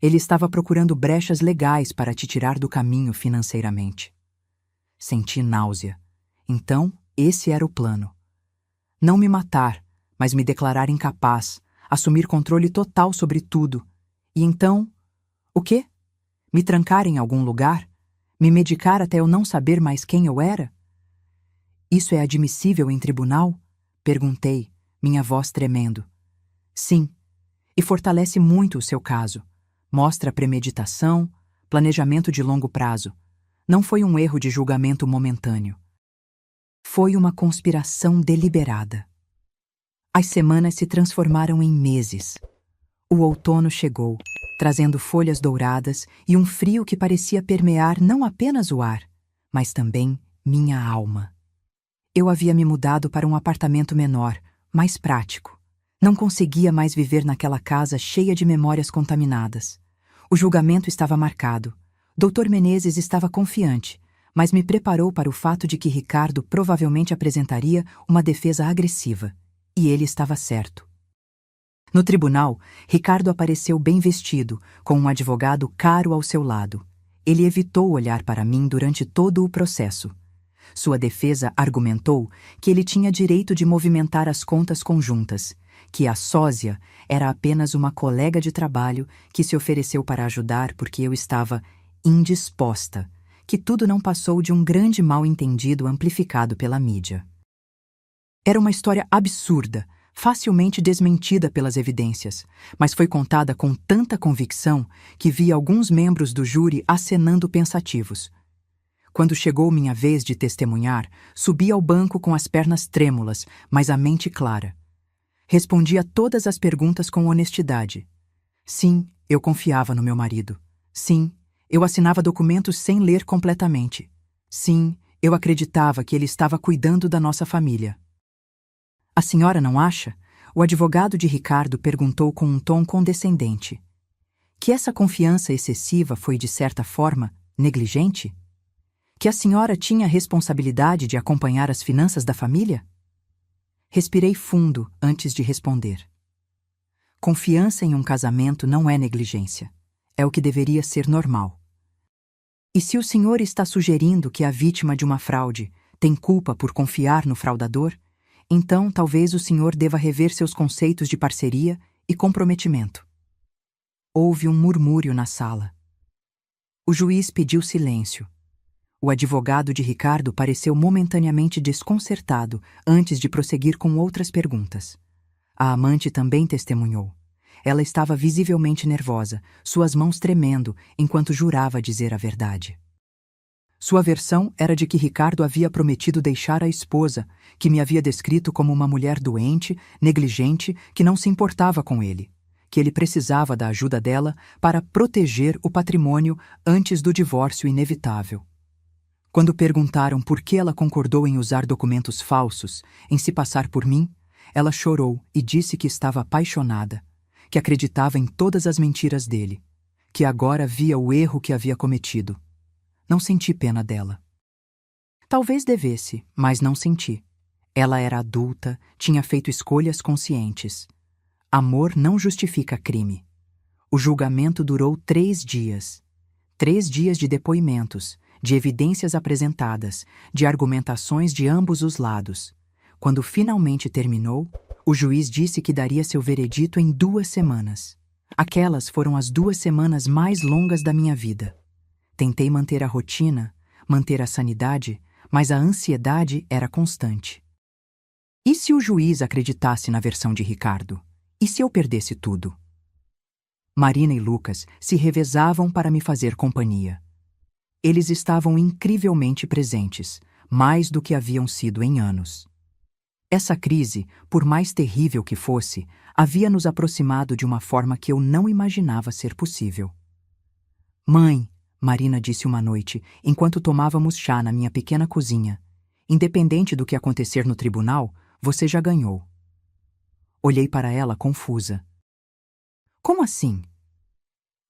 Ele estava procurando brechas legais para te tirar do caminho financeiramente. Senti náusea. Então, esse era o plano. Não me matar, mas me declarar incapaz, assumir controle total sobre tudo. E então, o quê? Me trancar em algum lugar? Me medicar até eu não saber mais quem eu era? Isso é admissível em tribunal? Perguntei, minha voz tremendo. Sim, e fortalece muito o seu caso. Mostra premeditação, planejamento de longo prazo. Não foi um erro de julgamento momentâneo. Foi uma conspiração deliberada. As semanas se transformaram em meses. O outono chegou, trazendo folhas douradas e um frio que parecia permear não apenas o ar, mas também minha alma. Eu havia me mudado para um apartamento menor, mais prático. Não conseguia mais viver naquela casa cheia de memórias contaminadas. O julgamento estava marcado. Dr. Menezes estava confiante, mas me preparou para o fato de que Ricardo provavelmente apresentaria uma defesa agressiva. E ele estava certo. No tribunal, Ricardo apareceu bem vestido, com um advogado caro ao seu lado. Ele evitou olhar para mim durante todo o processo. Sua defesa argumentou que ele tinha direito de movimentar as contas conjuntas, que a sósia era apenas uma colega de trabalho que se ofereceu para ajudar porque eu estava indisposta, que tudo não passou de um grande mal-entendido amplificado pela mídia. Era uma história absurda, facilmente desmentida pelas evidências, mas foi contada com tanta convicção que vi alguns membros do júri acenando pensativos. Quando chegou minha vez de testemunhar, subi ao banco com as pernas trêmulas, mas a mente clara. Respondi a todas as perguntas com honestidade. Sim, eu confiava no meu marido. Sim, eu assinava documentos sem ler completamente. Sim, eu acreditava que ele estava cuidando da nossa família. A senhora não acha? O advogado de Ricardo perguntou com um tom condescendente. Que essa confiança excessiva foi, de certa forma, negligente? Que a senhora tinha a responsabilidade de acompanhar as finanças da família? Respirei fundo antes de responder. Confiança em um casamento não é negligência. É o que deveria ser normal. E se o senhor está sugerindo que a vítima de uma fraude tem culpa por confiar no fraudador, então talvez o senhor deva rever seus conceitos de parceria e comprometimento. Houve um murmúrio na sala. O juiz pediu silêncio. O advogado de Ricardo pareceu momentaneamente desconcertado antes de prosseguir com outras perguntas. A amante também testemunhou. Ela estava visivelmente nervosa, suas mãos tremendo, enquanto jurava dizer a verdade. Sua versão era de que Ricardo havia prometido deixar a esposa, que me havia descrito como uma mulher doente, negligente, que não se importava com ele, que ele precisava da ajuda dela para proteger o patrimônio antes do divórcio inevitável. Quando perguntaram por que ela concordou em usar documentos falsos, em se passar por mim, ela chorou e disse que estava apaixonada, que acreditava em todas as mentiras dele, que agora via o erro que havia cometido. Não senti pena dela. Talvez devesse, mas não senti. Ela era adulta, tinha feito escolhas conscientes. Amor não justifica crime. O julgamento durou 3 dias. 3 dias de depoimentos, de evidências apresentadas, de argumentações de ambos os lados. Quando finalmente terminou, o juiz disse que daria seu veredito em 2 semanas. Aquelas foram as 2 semanas mais longas da minha vida. Tentei manter a rotina, manter a sanidade, mas a ansiedade era constante. E se o juiz acreditasse na versão de Ricardo? E se eu perdesse tudo? Marina e Lucas se revezavam para me fazer companhia. Eles estavam incrivelmente presentes, mais do que haviam sido em anos. Essa crise, por mais terrível que fosse, havia nos aproximado de uma forma que eu não imaginava ser possível. Mãe, Marina disse uma noite, enquanto tomávamos chá na minha pequena cozinha, independente do que acontecer no tribunal, você já ganhou. Olhei para ela confusa. Como assim?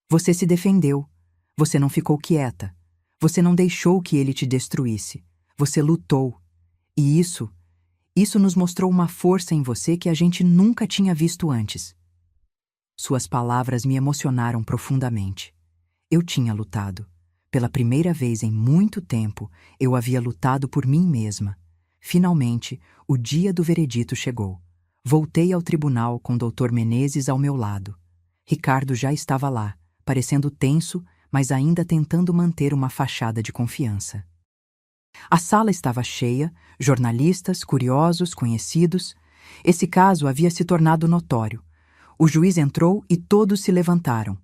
Você se defendeu. Você não ficou quieta. Você não deixou que ele te destruísse. Você lutou. E isso nos mostrou uma força em você que a gente nunca tinha visto antes. Suas palavras me emocionaram profundamente. Eu tinha lutado. Pela primeira vez em muito tempo, eu havia lutado por mim mesma. Finalmente, o dia do veredito chegou. Voltei ao tribunal com Dr. Menezes ao meu lado. Ricardo já estava lá, parecendo tenso, mas ainda tentando manter uma fachada de confiança. A sala estava cheia, jornalistas, curiosos, conhecidos. Esse caso havia se tornado notório. O juiz entrou e todos se levantaram.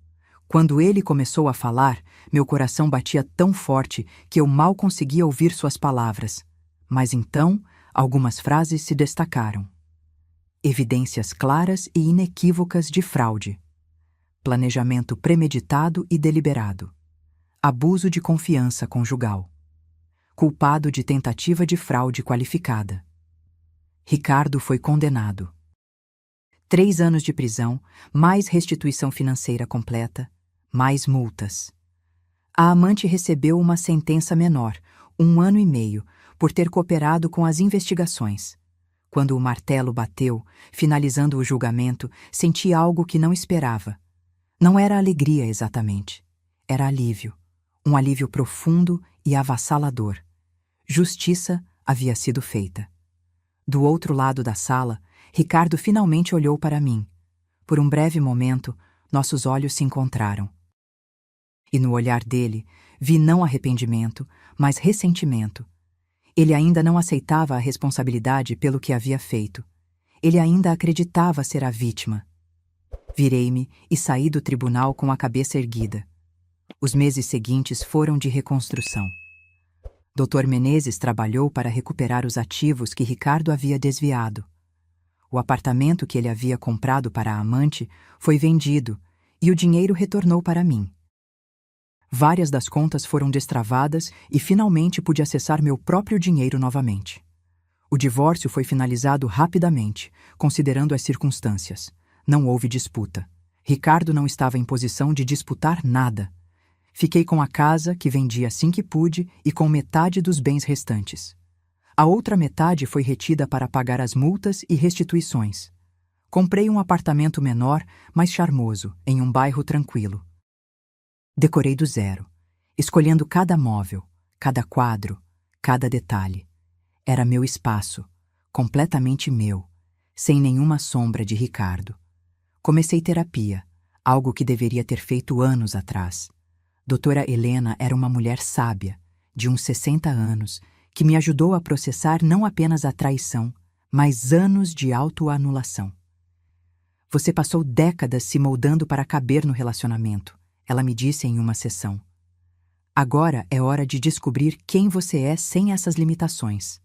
Quando ele começou a falar, meu coração batia tão forte que eu mal conseguia ouvir suas palavras. Mas então, algumas frases se destacaram. Evidências claras e inequívocas de fraude. Planejamento premeditado e deliberado. Abuso de confiança conjugal. Culpado de tentativa de fraude qualificada. Ricardo foi condenado. 3 anos de prisão, mais restituição financeira completa, mais multas. A amante recebeu uma sentença menor, 1 ano e meio, por ter cooperado com as investigações. Quando o martelo bateu, finalizando o julgamento, senti algo que não esperava. Não era alegria exatamente. Era alívio. Um alívio profundo e avassalador. Justiça havia sido feita. Do outro lado da sala, Ricardo finalmente olhou para mim. Por um breve momento, nossos olhos se encontraram. E no olhar dele, vi não arrependimento, mas ressentimento. Ele ainda não aceitava a responsabilidade pelo que havia feito. Ele ainda acreditava ser a vítima. Virei-me e saí do tribunal com a cabeça erguida. Os meses seguintes foram de reconstrução. Dr. Menezes trabalhou para recuperar os ativos que Ricardo havia desviado. O apartamento que ele havia comprado para a amante foi vendido e o dinheiro retornou para mim. Várias das contas foram destravadas e finalmente pude acessar meu próprio dinheiro novamente. O divórcio foi finalizado rapidamente, considerando as circunstâncias. Não houve disputa. Ricardo não estava em posição de disputar nada. Fiquei com a casa, que vendi assim que pude, e com metade dos bens restantes. A outra metade foi retida para pagar as multas e restituições. Comprei um apartamento menor, mas charmoso, em um bairro tranquilo. Decorei do zero, escolhendo cada móvel, cada quadro, cada detalhe. Era meu espaço, completamente meu, sem nenhuma sombra de Ricardo. Comecei terapia, algo que deveria ter feito anos atrás. Doutora Helena era uma mulher sábia, de uns 60 anos, que me ajudou a processar não apenas a traição, mas anos de autoanulação. Você passou décadas se moldando para caber no relacionamento, ela me disse em uma sessão. Agora é hora de descobrir quem você é sem essas limitações.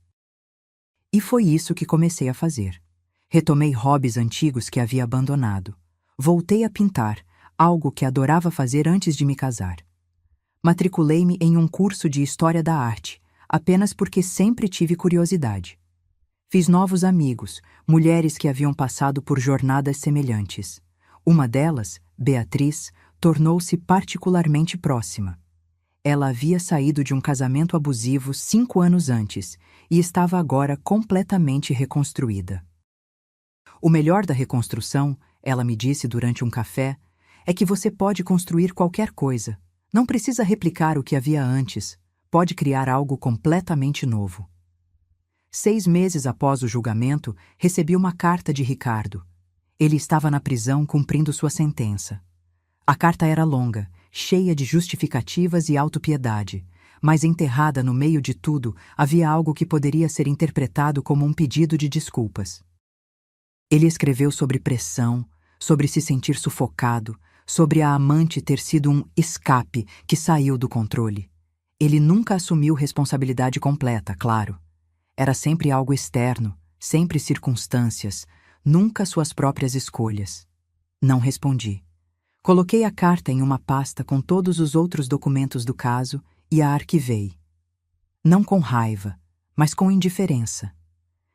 E foi isso que comecei a fazer. Retomei hobbies antigos que havia abandonado. Voltei a pintar, algo que adorava fazer antes de me casar. Matriculei-me em um curso de História da Arte, apenas porque sempre tive curiosidade. Fiz novos amigos, mulheres que haviam passado por jornadas semelhantes. Uma delas, Beatriz, tornou-se particularmente próxima. Ela havia saído de um casamento abusivo 5 anos antes e estava agora completamente reconstruída. O melhor da reconstrução, ela me disse durante um café, é que você pode construir qualquer coisa. Não precisa replicar o que havia antes, pode criar algo completamente novo. 6 meses após o julgamento, recebi uma carta de Ricardo. Ele estava na prisão cumprindo sua sentença. A carta era longa, cheia de justificativas e autopiedade, mas enterrada no meio de tudo havia algo que poderia ser interpretado como um pedido de desculpas. Ele escreveu sobre pressão, sobre se sentir sufocado, sobre a amante ter sido um escape que saiu do controle. Ele nunca assumiu responsabilidade completa, claro. Era sempre algo externo, sempre circunstâncias, nunca suas próprias escolhas. Não respondi. Coloquei a carta em uma pasta com todos os outros documentos do caso e a arquivei. Não com raiva, mas com indiferença.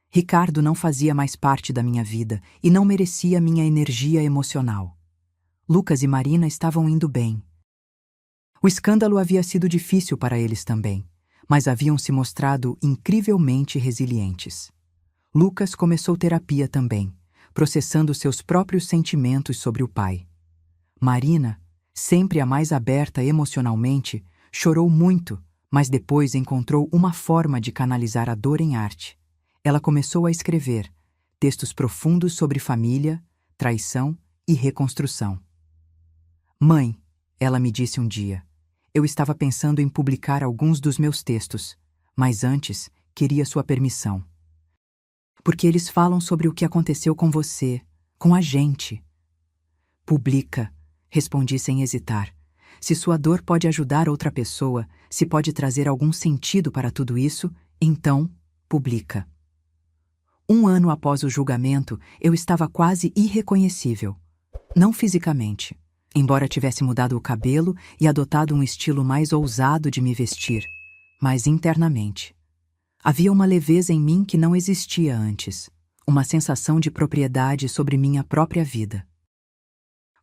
Ricardo não fazia mais parte da minha vida e não merecia minha energia emocional. Lucas e Marina estavam indo bem. O escândalo havia sido difícil para eles também, mas haviam se mostrado incrivelmente resilientes. Lucas começou terapia também, processando seus próprios sentimentos sobre o pai. Marina, sempre a mais aberta emocionalmente, chorou muito, mas depois encontrou uma forma de canalizar a dor em arte. Ela começou a escrever textos profundos sobre família, traição e reconstrução. Mãe, ela me disse um dia, eu estava pensando em publicar alguns dos meus textos, mas antes queria sua permissão. Porque eles falam sobre o que aconteceu com você, com a gente. Publica, respondi sem hesitar. Se sua dor pode ajudar outra pessoa, se pode trazer algum sentido para tudo isso, então publica. 1 ano após o julgamento, eu estava quase irreconhecível. Não fisicamente, embora tivesse mudado o cabelo e adotado um estilo mais ousado de me vestir, mas internamente. Havia uma leveza em mim que não existia antes, uma sensação de propriedade sobre minha própria vida.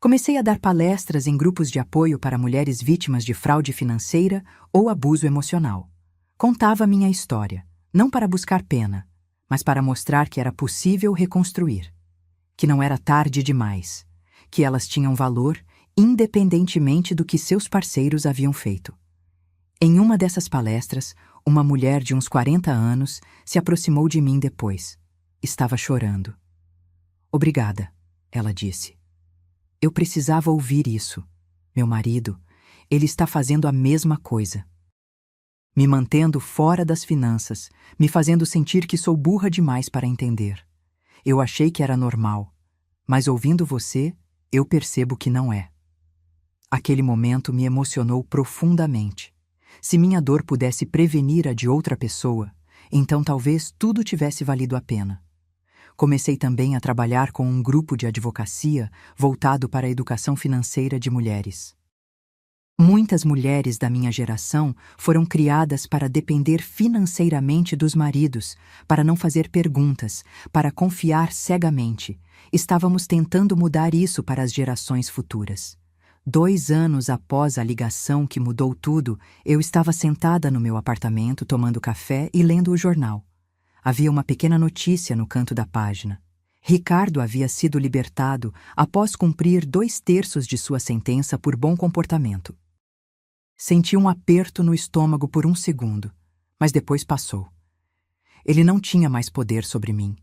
Comecei a dar palestras em grupos de apoio para mulheres vítimas de fraude financeira ou abuso emocional. Contava minha história, não para buscar pena, mas para mostrar que era possível reconstruir, que não era tarde demais, que elas tinham valor independentemente do que seus parceiros haviam feito. Em uma dessas palestras, uma mulher de uns 40 anos se aproximou de mim depois. Estava chorando. Obrigada, ela disse. Eu precisava ouvir isso. Meu marido, Ele está fazendo a mesma coisa. Me mantendo fora das finanças, me fazendo sentir que sou burra demais para entender. Eu achei que era normal, mas ouvindo você, eu percebo que não é. Aquele momento me emocionou profundamente. Se minha dor pudesse prevenir a de outra pessoa, então talvez tudo tivesse valido a pena. Comecei também a trabalhar com um grupo de advocacia voltado para a educação financeira de mulheres. Muitas mulheres da minha geração foram criadas para depender financeiramente dos maridos, para não fazer perguntas, para confiar cegamente. Estávamos tentando mudar isso para as gerações futuras. 2 anos após a ligação que mudou tudo, eu estava sentada no meu apartamento tomando café e lendo o jornal. Havia uma pequena notícia no canto da página. Ricardo havia sido libertado após cumprir 2/3 de sua sentença por bom comportamento. Senti um aperto no estômago por um segundo, mas depois passou. Ele não tinha mais poder sobre mim.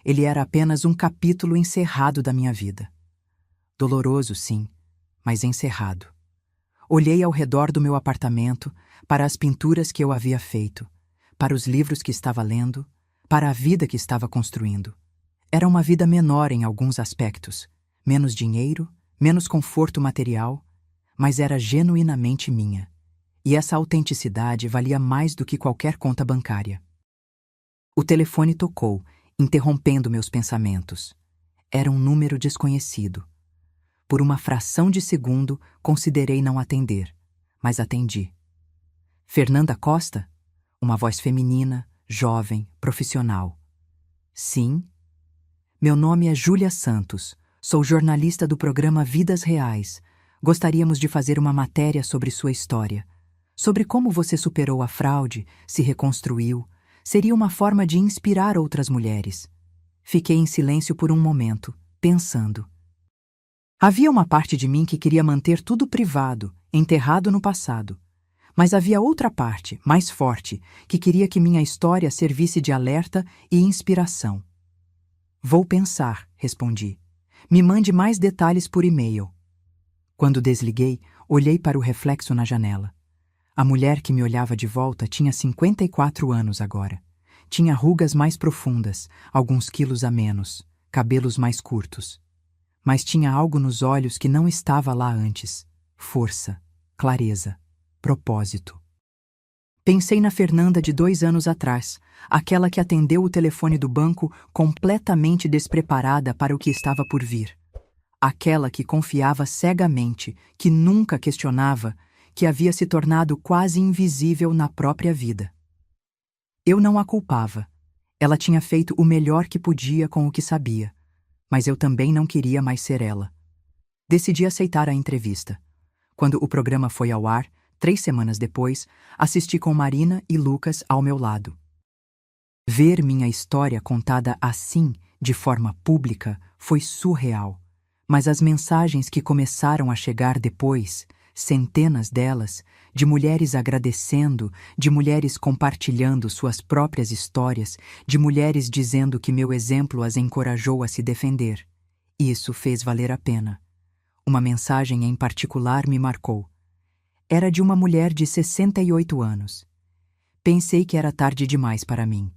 Ele era apenas um capítulo encerrado da minha vida. Doloroso, sim, mas encerrado. Olhei ao redor do meu apartamento, para as pinturas que eu havia feito, para os livros que estava lendo, para a vida que estava construindo. Era uma vida menor em alguns aspectos, menos dinheiro, menos conforto material, mas era genuinamente minha. E essa autenticidade valia mais do que qualquer conta bancária. O telefone tocou, interrompendo meus pensamentos. Era um número desconhecido. Por uma fração de segundo, considerei não atender, mas atendi. Fernanda Costa? Uma voz feminina, jovem, profissional. Sim. Meu nome é Júlia Santos. Sou jornalista do programa Vidas Reais. Gostaríamos de fazer uma matéria sobre sua história. Sobre como você superou a fraude, se reconstruiu. Seria uma forma de inspirar outras mulheres. Fiquei em silêncio por um momento, pensando. Havia uma parte de mim que queria manter tudo privado, enterrado no passado. Mas havia outra parte, mais forte, que queria que minha história servisse de alerta e inspiração. Vou pensar, respondi. Me mande mais detalhes por e-mail. Quando desliguei, olhei para o reflexo na janela. A mulher que me olhava de volta tinha 54 anos agora. Tinha rugas mais profundas, alguns quilos a menos, cabelos mais curtos. Mas tinha algo nos olhos que não estava lá antes. Força, clareza, propósito. Pensei na Fernanda de 2 anos atrás, aquela que atendeu o telefone do banco completamente despreparada para o que estava por vir. Aquela que confiava cegamente, que nunca questionava, que havia se tornado quase invisível na própria vida. Eu não a culpava. Ela tinha feito o melhor que podia com o que sabia, mas eu também não queria mais ser ela. Decidi aceitar a entrevista. Quando o programa foi ao ar, 3 semanas depois, assisti com Marina e Lucas ao meu lado. Ver minha história contada assim, de forma pública, foi surreal. Mas as mensagens que começaram a chegar depois, centenas delas, de mulheres agradecendo, de mulheres compartilhando suas próprias histórias, de mulheres dizendo que meu exemplo as encorajou a se defender. Isso fez valer a pena. Uma mensagem em particular me marcou. Era de uma mulher de 68 anos. Pensei que era tarde demais para mim.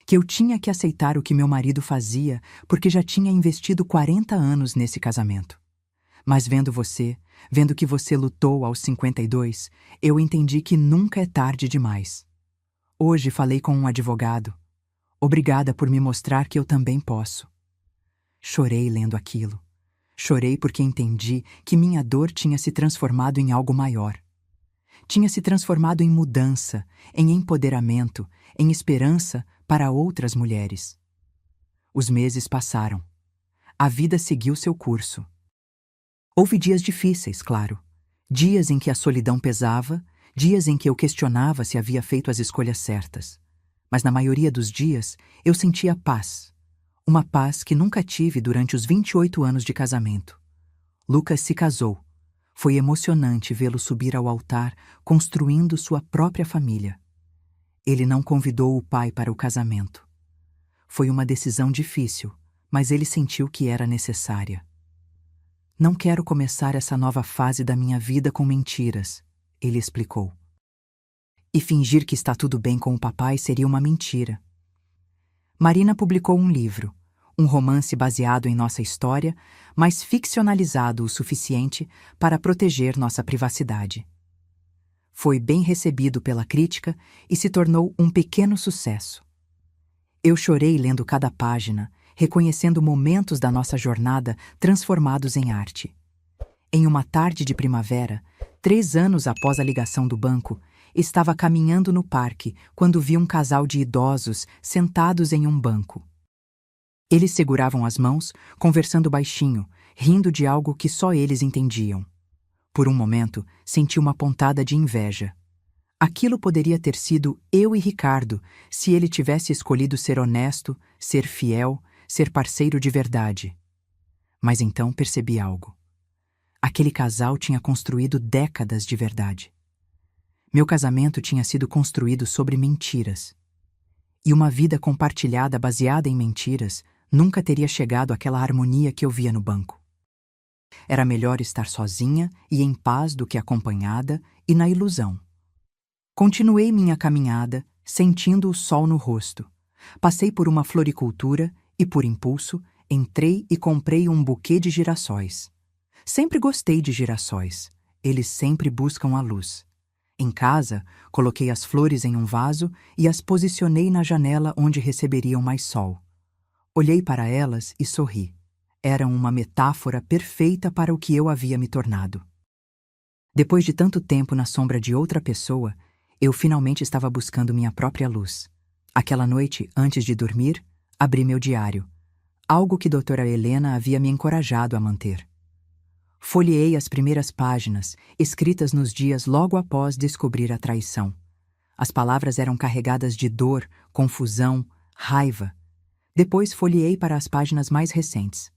Que eu tinha que aceitar o que meu marido fazia porque já tinha investido 40 anos nesse casamento. Mas vendo você, vendo que você lutou aos 52, eu entendi que nunca é tarde demais. Hoje falei com um advogado. Obrigada por me mostrar que eu também posso. Chorei lendo aquilo. Chorei porque entendi que minha dor tinha se transformado em algo maior. Tinha se transformado em mudança, em empoderamento, em esperança para outras mulheres. Os meses passaram. A vida seguiu seu curso. Houve dias difíceis, claro. Dias em que a solidão pesava, dias em que eu questionava se havia feito as escolhas certas. Mas na maioria dos dias, eu sentia paz. Uma paz que nunca tive durante os 28 anos de casamento. Lucas se casou. Foi emocionante vê-lo subir ao altar, construindo sua própria família. Ele não convidou o pai para o casamento. Foi uma decisão difícil, mas ele sentiu que era necessária. Não quero começar essa nova fase da minha vida com mentiras, ele explicou. E fingir que está tudo bem com o papai seria uma mentira. Marina publicou um livro, um romance baseado em nossa história, mas ficcionalizado o suficiente para proteger nossa privacidade. Foi bem recebido pela crítica e se tornou um pequeno sucesso. Eu chorei lendo cada página, reconhecendo momentos da nossa jornada transformados em arte. Em uma tarde de primavera, 3 anos após a ligação do banco, estava caminhando no parque quando vi um casal de idosos sentados em um banco. Eles seguravam as mãos, conversando baixinho, rindo de algo que só eles entendiam. Por um momento, senti uma pontada de inveja. Aquilo poderia ter sido eu e Ricardo, se ele tivesse escolhido ser honesto, ser fiel, ser parceiro de verdade. Mas então percebi algo. Aquele casal tinha construído décadas de verdade. Meu casamento tinha sido construído sobre mentiras. E uma vida compartilhada baseada em mentiras nunca teria chegado àquela harmonia que eu via no banco. Era melhor estar sozinha e em paz do que acompanhada e na ilusão. Continuei minha caminhada, sentindo o sol no rosto. Passei por uma floricultura e, por impulso, entrei e comprei um buquê de girassóis. Sempre gostei de girassóis. Eles sempre buscam a luz. Em casa, coloquei as flores em um vaso e as posicionei na janela onde receberiam mais sol. Olhei para elas e sorri. Eram uma metáfora perfeita para o que eu havia me tornado. Depois de tanto tempo na sombra de outra pessoa, eu finalmente estava buscando minha própria luz. Aquela noite, antes de dormir, abri meu diário, algo que doutora Helena havia me encorajado a manter. Folheei as primeiras páginas, escritas nos dias logo após descobrir a traição. As palavras eram carregadas de dor, confusão, raiva. Depois folheei para as páginas mais recentes.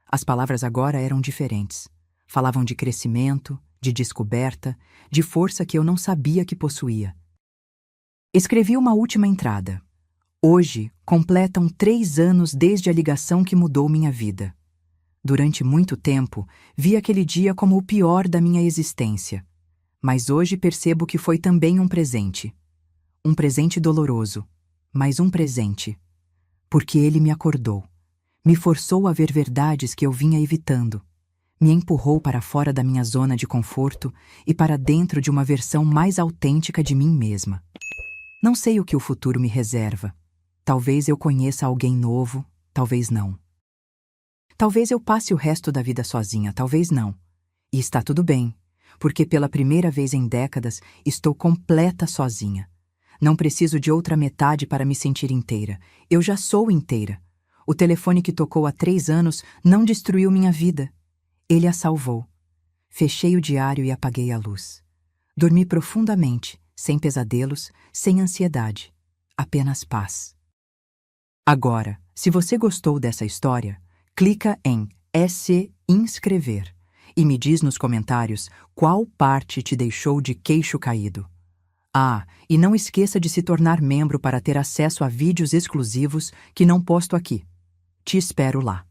As palavras agora eram diferentes. Falavam de crescimento, de descoberta, de força que eu não sabia que possuía. Escrevi uma última entrada. Hoje, completam 3 anos desde a ligação que mudou minha vida. Durante muito tempo, vi aquele dia como o pior da minha existência. Mas hoje percebo que foi também um presente. Um presente doloroso, mas um presente. Porque ele me acordou. Me forçou a ver verdades que eu vinha evitando. Me empurrou para fora da minha zona de conforto e para dentro de uma versão mais autêntica de mim mesma. Não sei o que o futuro me reserva. Talvez eu conheça alguém novo, talvez não. Talvez eu passe o resto da vida sozinha, talvez não. E está tudo bem, porque pela primeira vez em décadas estou completa sozinha. Não preciso de outra metade para me sentir inteira. Eu já sou inteira. O telefone que tocou há 3 anos não destruiu minha vida. Ele a salvou. Fechei o diário e apaguei a luz. Dormi profundamente, sem pesadelos, sem ansiedade. Apenas paz. Agora, se você gostou dessa história, clica em se inscrever e me diz nos comentários qual parte te deixou de queixo caído. Ah, e não esqueça de se tornar membro para ter acesso a vídeos exclusivos que não posto aqui. Te espero lá.